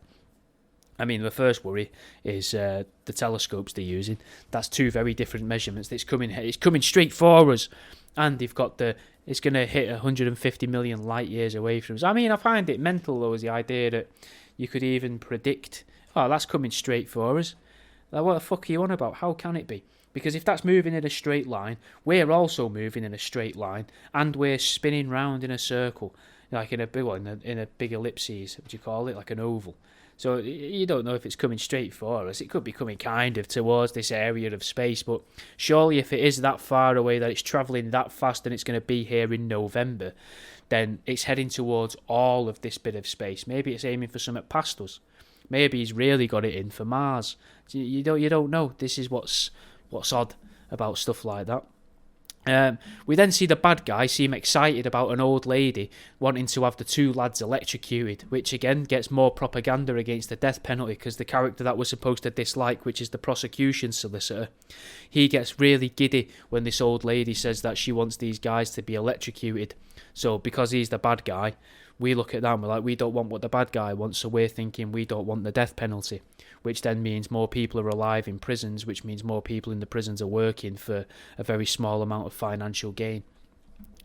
I mean, the first worry is the telescopes they're using. That's two very different measurements. It's coming straight for us, and they've got it's going to hit 150 million light years away from us. I mean, I find it mental, though, is the idea that you could even predict, oh, that's coming straight for us. Like, what the fuck are you on about? How can it be? Because if that's moving in a straight line, we're also moving in a straight line, and we're spinning round in a circle, like in a big ellipses, what do you call it, like an oval. So you don't know if it's coming straight for us. It could be coming kind of towards this area of space, but surely if it is that far away, that it's travelling that fast and it's going to be here in November, then it's heading towards all of this bit of space. Maybe it's aiming for something past us. Maybe he's really got it in for Mars. You don't know. This is what's odd about stuff like that. We then see the bad guy seem excited about an old lady wanting to have the two lads electrocuted, which again gets more propaganda against the death penalty, because the character that we're supposed to dislike, which is the prosecution solicitor, he gets really giddy when this old lady says that she wants these guys to be electrocuted. So because he's the bad guy, we look at that and we're like, we don't want what the bad guy wants, so we're thinking we don't want the death penalty, which then means more people are alive in prisons, which means more people in the prisons are working for a very small amount of financial gain.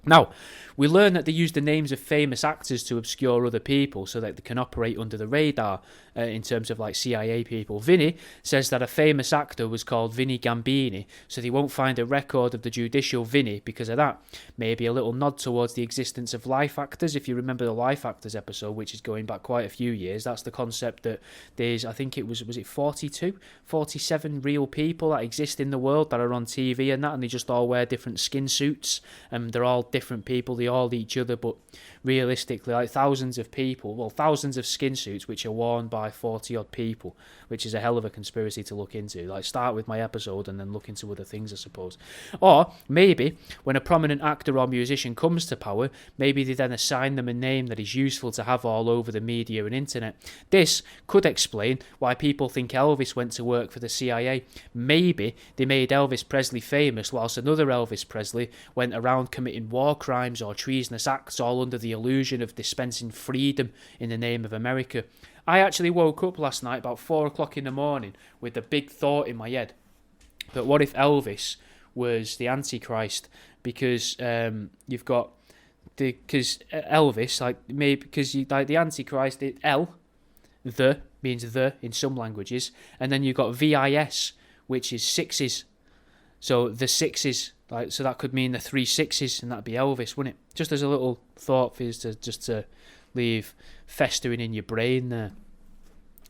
Now, we learn that they use the names of famous actors to obscure other people so that they can operate under the radar in terms of like CIA people. Vinny says that a famous actor was called Vinny Gambini, so they won't find a record of the judicial Vinny because of that. Maybe a little nod towards the existence of life actors. If you remember the life actors episode, which is going back quite a few years, that's the concept that there's, I think it was it 47 real people that exist in the world that are on TV and that, and they just all wear different skin suits, and they're all different people, they all each other, but realistically, like thousands of skin suits which are worn by 40 odd people, which is a hell of a conspiracy to look into. Like, start with my episode and then look into other things, I suppose. Or maybe when a prominent actor or musician comes to power, maybe they then assign them a name that is useful to have all over the media and internet. This could explain why people think Elvis went to work for the CIA. Maybe they made Elvis Presley famous whilst another Elvis Presley went around committing war crimes or treasonous acts, all under the illusion of dispensing freedom in the name of America. I actually woke up last night about 4 o'clock in the morning with the big thought in my head that what if Elvis was the Antichrist? Because you've got because Elvis, like, maybe because you like the Antichrist, the means the in some languages, and then you've got VIS, which is sixes. So the sixes, like, so that could mean the 3 6s, and that'd be Elvis, wouldn't it? Just as a little thought for you to leave festering in your brain there.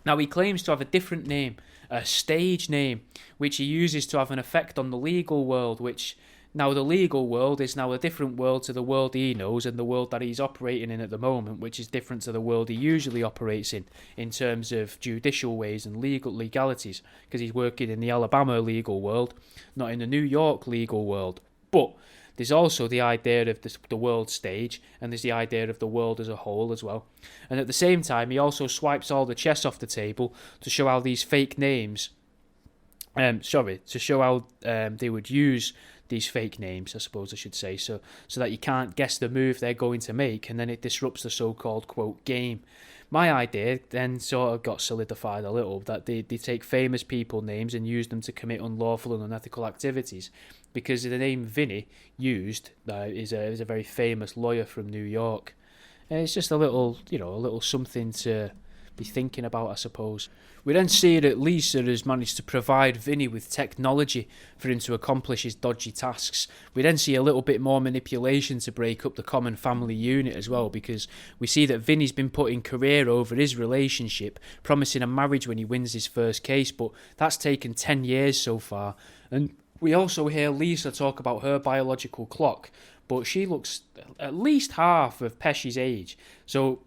Now, he claims to have a different name, a stage name, which he uses to have an effect on the legal world, which now the legal world is now a different world to the world he knows and the world that he's operating in at the moment, which is different to the world he usually operates in terms of judicial ways and legalities, because he's working in the Alabama legal world, not in the New York legal world. But there's also the idea of the world stage, and there's the idea of the world as a whole as well. And at the same time, he also swipes all the chess off the table to show how these fake names, to show how they would use these fake names, I suppose I should say, so that you can't guess the move they're going to make, and then it disrupts the so-called, quote, game. My idea then sort of got solidified a little, that they take famous people names and use them to commit unlawful and unethical activities, because the name Vinny used is a very famous lawyer from New York. And it's just a little something to be thinking about, I suppose. We then see that Lisa has managed to provide Vinny with technology for him to accomplish his dodgy tasks. We then see a little bit more manipulation to break up the common family unit as well, because we see that Vinny's been putting career over his relationship, promising a marriage when he wins his first case, but that's taken 10 years so far. And we also hear Lisa talk about her biological clock, but she looks at least half of Pesci's age. So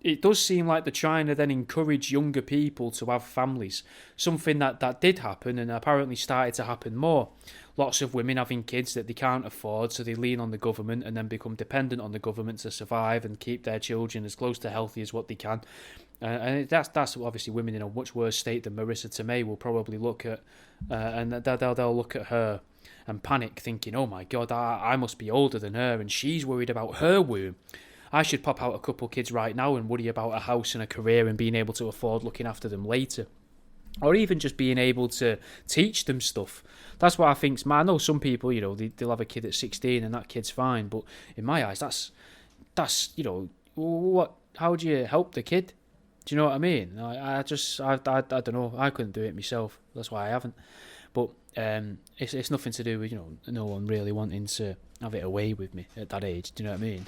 it does seem like they're trying to then encourage younger people to have families. Something that did happen and apparently started to happen more. Lots of women having kids that they can't afford, so they lean on the government and then become dependent on the government to survive and keep their children as close to healthy as what they can. And that's obviously women in a much worse state than Marisa Tomei will probably look at, and they'll look at her and panic, thinking, oh my God, I must be older than her, and she's worried about her womb. I should pop out a couple kids right now and worry about a house and a career and being able to afford looking after them later. Or even just being able to teach them stuff. That's what I think's mad. I know some people, they'll have a kid at 16 and that kid's fine, but in my eyes, that's what? How do you help the kid? Do you know what I mean? I don't know. I couldn't do it myself. That's why I haven't. But it's nothing to do with no one really wanting to have it away with me at that age. Do you know what I mean?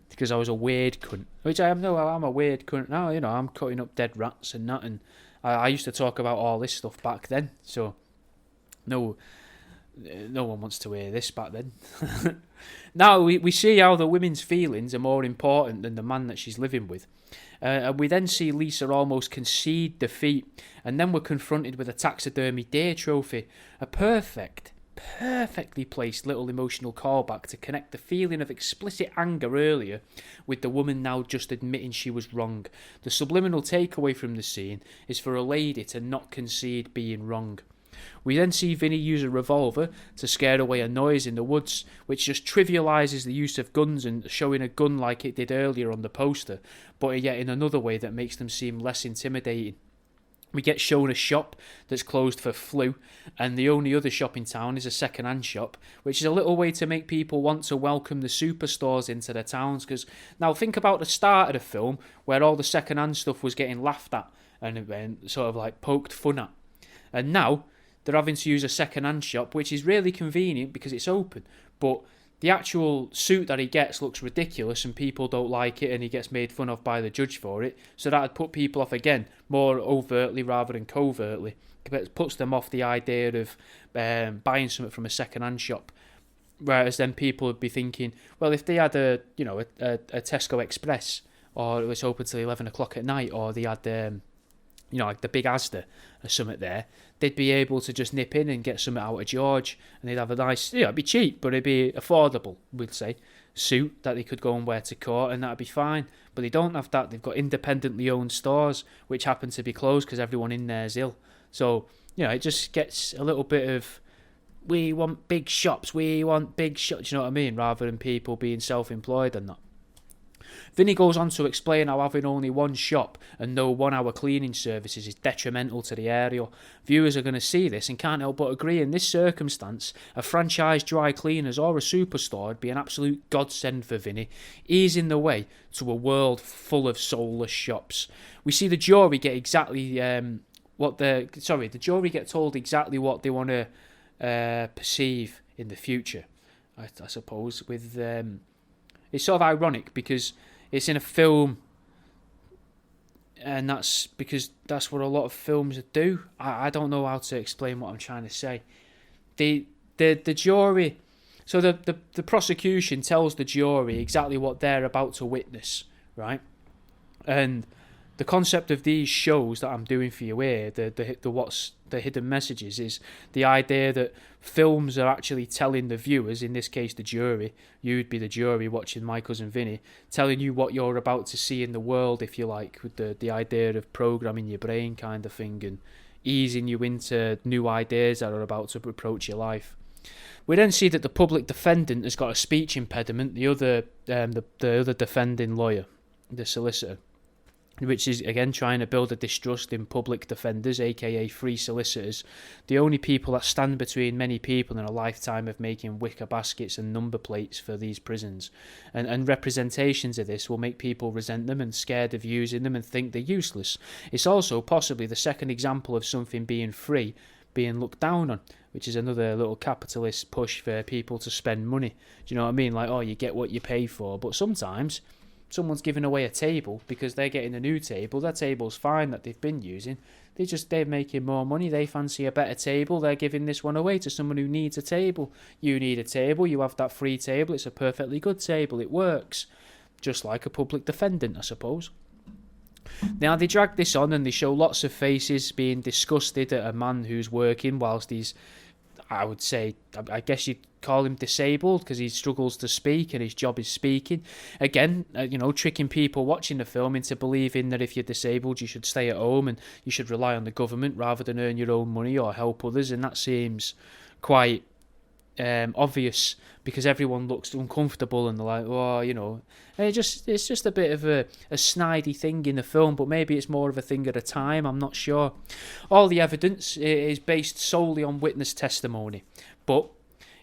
Because I was a weird cunt, which I am. No, I'm a weird cunt now. I'm cutting up dead rats and that, and I used to talk about all this stuff back then. So no one wants to hear this back then. Now we see how the women's feelings are more important than the man that she's living with. And we then see Lisa almost concede defeat, and then we're confronted with a taxidermy deer trophy, a perfectly placed little emotional callback to connect the feeling of explicit anger earlier with the woman now just admitting she was wrong. The subliminal takeaway from the scene is for a lady to not concede being wrong. We then see Vinny use a revolver to scare away a noise in the woods, which just trivialises the use of guns and showing a gun like it did earlier on the poster, but yet in another way that makes them seem less intimidating. We get shown a shop that's closed for flu, and the only other shop in town is a second-hand shop, which is a little way to make people want to welcome the superstores into their towns. Because now think about the start of the film, where all the second-hand stuff was getting laughed at and sort of like poked fun at. And now they're having to use a second-hand shop, which is really convenient because it's open. But the actual suit that he gets looks ridiculous and people don't like it, and he gets made fun of by the judge for it. So that would put people off again, more overtly rather than covertly. It puts them off the idea of buying something from a second-hand shop. Whereas then people would be thinking, well, if they had a Tesco Express, or it was open till 11 o'clock at night, or they had like the big Asda or something there, they'd be able to just nip in and get something out of George, and they'd have a nice, it'd be cheap, but it'd be affordable, we'd say, suit that they could go and wear to court, and that'd be fine. But they don't have that. They've got independently owned stores, which happen to be closed because everyone in there is ill. So, it just gets a little bit of, we want big shops, do you know what I mean, rather than people being self-employed and that. Vinny goes on to explain how having only one shop and no 1 hour cleaning services is detrimental to the area. Viewers are going to see this and can't help but agree. In this circumstance, a franchise dry cleaners or a superstore would be an absolute godsend for Vinny, easing the way to a world full of soulless shops. We see the jury get exactly the jury get told exactly what they want to perceive in the future, I suppose, with it's sort of ironic because it's in a film, and that's because that's what a lot of films do. I don't know how to explain what I'm trying to say. The jury, so the prosecution tells the jury exactly what they're about to witness, right? And the concept of these shows that I'm doing for you here, the hidden messages, is the idea that films are actually telling the viewers, in this case the jury, you'd be the jury watching My Cousin Vinny, telling you what you're about to see in the world, if you like, with the idea of programming your brain kind of thing and easing you into new ideas that are about to approach your life. We then see that the public defendant has got a speech impediment, the other defending lawyer, the solicitor. which is again trying to build a distrust in public defenders, aka free solicitors, the only people that stand between many people and a lifetime of making wicker baskets and number plates for these prisons. And representations of this will make people resent them and scared of using them and think they're useless. It's also possibly the second example of something being free being looked down on, which is another little capitalist push for people to spend money. Do you know what I mean? Like, oh, you get what you pay for. But sometimes someone's giving away a table because they're getting a new table. That table's fine that they've been using. They're making more money. They fancy a better table. They're giving this one away to someone who needs a table. You need a table. You have that free table. It's a perfectly good table. It works. Just like a public defendant, I suppose. Now, they drag this on and they show lots of faces being disgusted at a man who's working whilst he's, I would say, I guess you'd call him disabled because he struggles to speak and his job is speaking. Again, tricking people watching the film into believing that if you're disabled, you should stay at home and you should rely on the government rather than earn your own money or help others. And that seems quite obvious because everyone looks uncomfortable and they're like, oh, and it's just a bit of a snidey thing in the film, but maybe it's more of a thing at a time, I'm not sure. All the evidence is based solely on witness testimony, but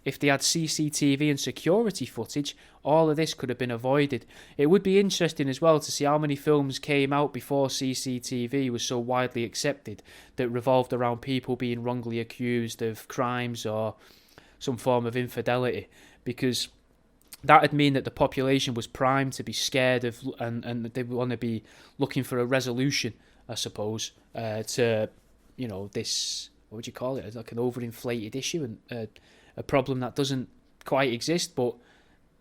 if they had CCTV and security footage, all of this could have been avoided. It would be interesting as well to see how many films came out before CCTV was so widely accepted that revolved around people being wrongly accused of crimes or some form of infidelity, because that would mean that the population was primed to be scared of and they want to be looking for a resolution, I suppose, to this, what would you call it, like an overinflated issue and a problem that doesn't quite exist, but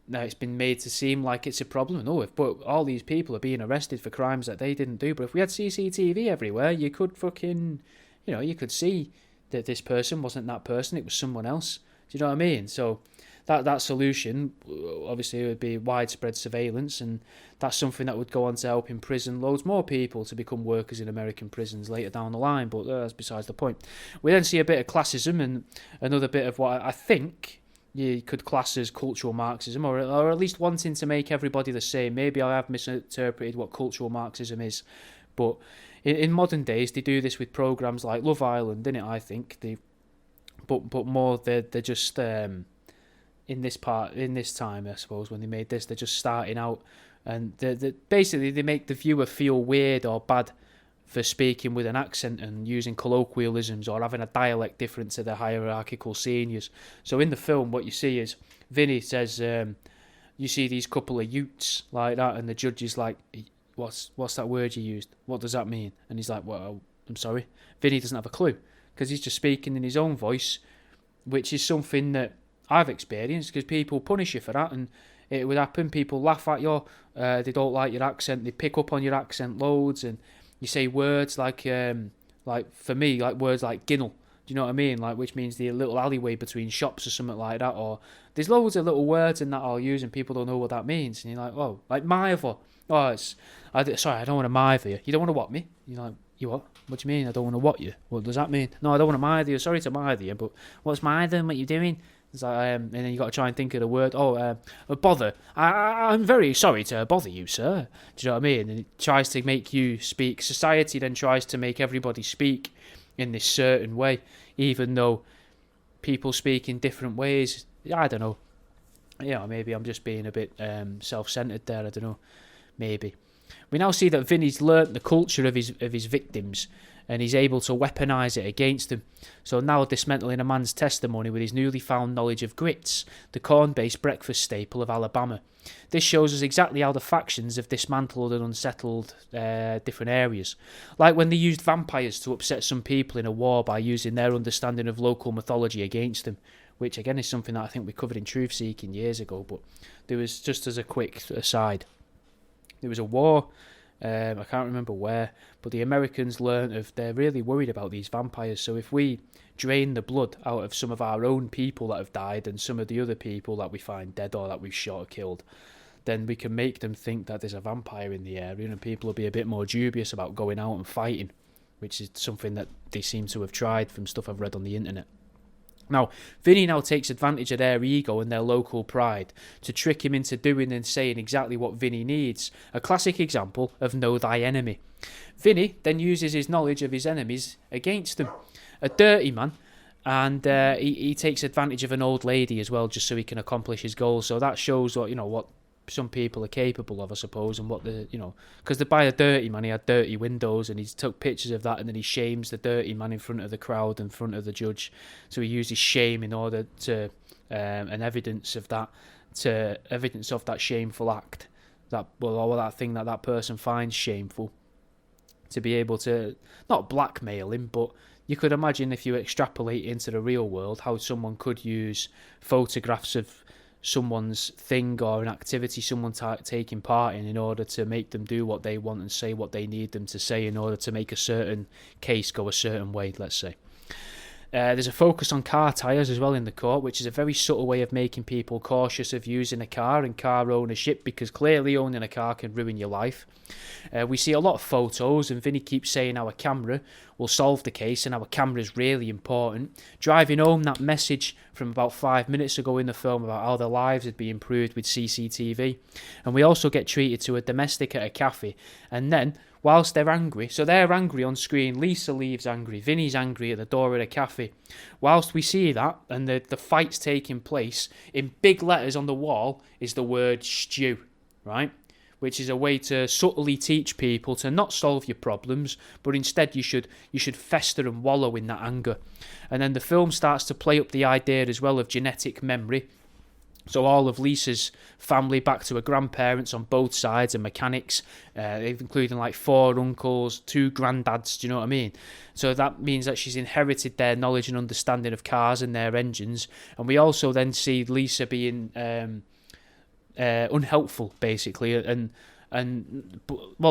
now it's been made to seem like it's a problem. No, but all these people are being arrested for crimes that they didn't do. But if we had CCTV everywhere, you could you could see that this person wasn't that person, it was someone else. Do you know what I mean? So that solution, obviously, would be widespread surveillance, and that's something that would go on to help imprison loads more people to become workers in American prisons later down the line, but that's besides the point. We then see a bit of classism and another bit of what I think you could class as cultural Marxism, or at least wanting to make everybody the same. Maybe I have misinterpreted what cultural Marxism is, but in modern days, they do this with programmes like Love Island, innit, I think. But more they're just in this time, I suppose, when they made this, they're just starting out, and basically they make the viewer feel weird or bad for speaking with an accent and using colloquialisms or having a dialect different to the hierarchical seniors. So in the film, what you see is Vinny says, you see these couple of utes like that, and the judge is like, what's that word you used? What does that mean? And he's like, well, I'm sorry. Vinny doesn't have a clue, because he's just speaking in his own voice, which is something that I've experienced, because people punish you for that, and it would happen. People laugh at you, they don't like your accent, they pick up on your accent loads, and you say words like for me, like words like ginnel, do you know what I mean? Like, which means the little alleyway between shops or something like that, or there's loads of little words in that I'll use and people don't know what that means, and you're like, oh, like mither. Oh, sorry, I don't want to mither you. You don't want to what me? You're like, you what? What do you mean? I don't want to what you? What does that mean? No, I don't want to mither you. Sorry to mither you, but what's mither? What you doing? It's like, and then you got to try and think of the word. Bother. I'm very sorry to bother you, sir. Do you know what I mean? And it tries to make you speak. Society then tries to make everybody speak in this certain way, even though people speak in different ways. I don't know. Maybe I'm just being a bit self-centered there. I don't know. Maybe. We now see that Vinny's learnt the culture of his victims, and he's able to weaponise it against them. So now dismantling a man's testimony with his newly found knowledge of grits, the corn-based breakfast staple of Alabama. This shows us exactly how the factions have dismantled and unsettled different areas. Like when they used vampires to upset some people in a war by using their understanding of local mythology against them, which again is something that I think we covered in Truth Seeking years ago, but there was, just as a quick aside, there was a war, I can't remember where, but the Americans they're really worried about these vampires. So if we drain the blood out of some of our own people that have died and some of the other people that we find dead or that we've shot or killed, then we can make them think that there's a vampire in the area, and people will be a bit more dubious about going out and fighting, which is something that they seem to have tried from stuff I've read on the internet. Now, Vinny now takes advantage of their ego and their local pride to trick him into doing and saying exactly what Vinny needs. A classic example of know thy enemy. Vinny then uses his knowledge of his enemies against them. A dirty man, and he takes advantage of an old lady as well, just so he can accomplish his goals. So that shows what some people are capable of, I suppose, and what because by a dirty man, he had dirty windows, and he took pictures of that, and then he shames the dirty man in front of the crowd, in front of the judge. So he uses shame in order to and evidence of that shameful act, or that thing that person finds shameful, to be able to not blackmail him, but you could imagine, if you extrapolate into the real world, how someone could use photographs of someone's thing or an activity someone taking part in order to make them do what they want and say what they need them to say in order to make a certain case go a certain way, let's say. There's a focus on car tyres as well in the court, which is a very subtle way of making people cautious of using a car and car ownership, because clearly owning a car can ruin your life. We see a lot of photos, and Vinny keeps saying our camera will solve the case, and our camera is really important, driving home that message from about 5 minutes ago in the film about how their lives would be improved with CCTV. And we also get treated to a domestic at a cafe, and then whilst they're angry, so they're angry on screen, Lisa leaves angry, Vinny's angry at the door of the cafe. Whilst we see that, and the fight's taking place, in big letters on the wall is the word stew, right? Which is a way to subtly teach people to not solve your problems, but instead you should fester and wallow in that anger. And then the film starts to play up the idea as well of genetic memory. So all of Lisa's family, back to her grandparents on both sides, and mechanics, including like 4 uncles, 2 granddads, do you know what I mean? So that means that she's inherited their knowledge and understanding of cars and their engines. And we also then see Lisa being unhelpful, basically, and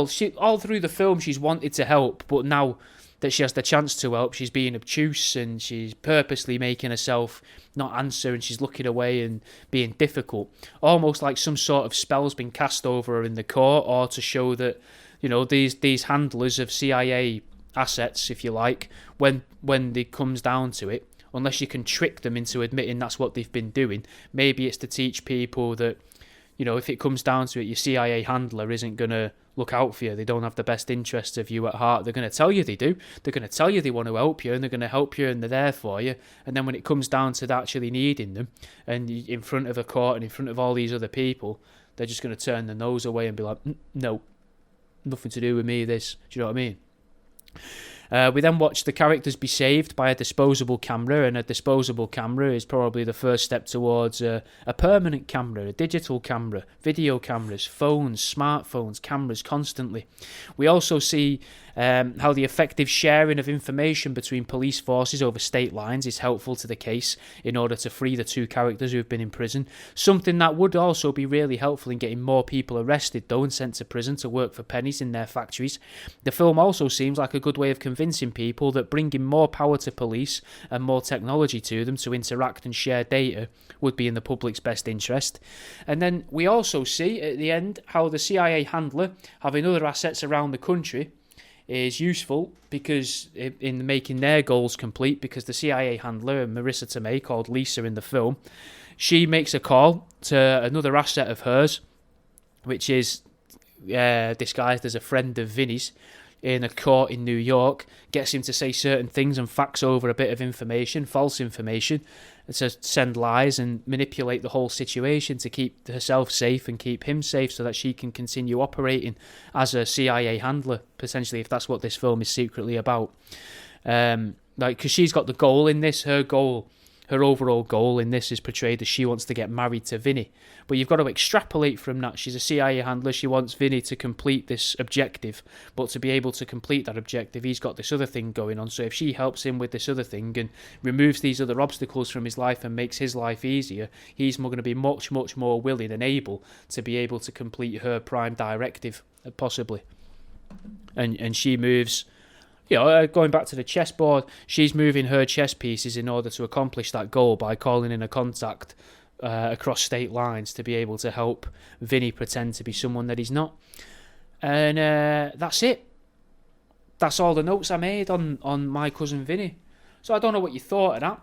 she, all through the film she's wanted to help, but now that she has the chance to help, she's being obtuse, and she's purposely making herself not answer, and she's looking away and being difficult, almost like some sort of spell's been cast over her in the court, or to show that these handlers of CIA assets, if you like, when it comes down to it, unless you can trick them into admitting that's what they've been doing, maybe it's to teach people that if it comes down to it, your CIA handler isn't going to look out for you. They don't have the best interests of you at heart. They're going to tell you they do. They're going to tell you they want to help you, and they're going to help you, and they're there for you. And then when it comes down to actually needing them, and in front of a court and in front of all these other people, they're just going to turn their nose away and be like, no, nothing to do with me, this. Do you know what I mean? We then watch the characters be saved by a disposable camera, and a disposable camera is probably the first step towards a permanent camera, a digital camera, video cameras, phones, smartphones, cameras constantly. We also see how the effective sharing of information between police forces over state lines is helpful to the case in order to free the 2 characters who have been in prison. Something that would also be really helpful in getting more people arrested, though, and sent to prison to work for pennies in their factories. The film also seems like a good way of convincing people that bringing more power to police and more technology to them to interact and share data would be in the public's best interest. And then we also see at the end how the CIA handler, having other assets around the country, is useful because in making their goals complete, because the CIA handler, Marisa Tomei, called Lisa in the film, she makes a call to another asset of hers, which is disguised as a friend of Vinny's, in a court in New York, gets him to say certain things and fax over a bit of information, false information, to send lies and manipulate the whole situation to keep herself safe and keep him safe, so that she can continue operating as a CIA handler, potentially, if that's what this film is secretly about. Because she's got the goal in this, her overall goal in this is portrayed as she wants to get married to Vinny. But you've got to extrapolate from that. She's a CIA handler. She wants Vinny to complete this objective. But to be able to complete that objective, he's got this other thing going on. So if she helps him with this other thing and removes these other obstacles from his life and makes his life easier, he's going to be much, much more willing and able to be able to complete her prime directive, possibly. And she moves... going back to the chessboard, she's moving her chess pieces in order to accomplish that goal by calling in a contact across state lines to be able to help Vinny pretend to be someone that he's not. And that's it. That's all the notes I made on My Cousin Vinny. So I don't know what you thought of that.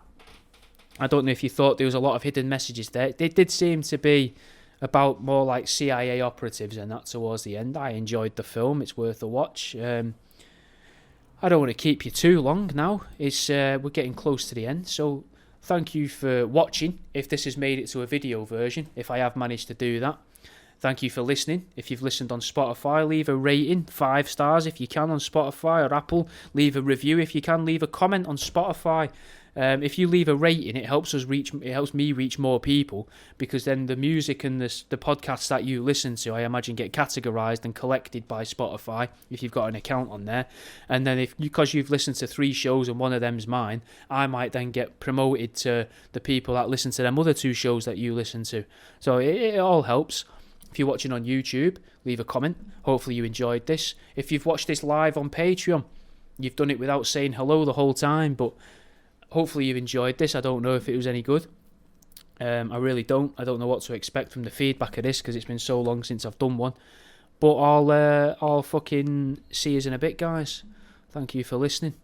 I don't know if you thought there was a lot of hidden messages there. It did seem to be about more like CIA operatives and that towards the end. I enjoyed the film. It's worth a watch. I don't want to keep you too long now. We're getting close to the end. So thank you for watching, if this has made it to a video version, if I have managed to do that. Thank you for listening. If you've listened on Spotify, leave a rating, 5 stars if you can on Spotify or Apple. Leave a review if you can. Leave a comment on Spotify. If you leave a rating, it helps me reach more people, because then the music and the podcasts that you listen to, I imagine, get categorised and collected by Spotify if you've got an account on there. And then because you've listened to 3 shows and one of them's mine, I might then get promoted to the people that listen to them other 2 shows that you listen to. So it all helps. If you're watching on YouTube, leave a comment. Hopefully you enjoyed this. If you've watched this live on Patreon, you've done it without saying hello the whole time, but hopefully you've enjoyed this. I don't know if it was any good. I really don't. I don't know what to expect from the feedback of this, because it's been so long since I've done one. But I'll fucking see you in a bit, guys. Thank you for listening.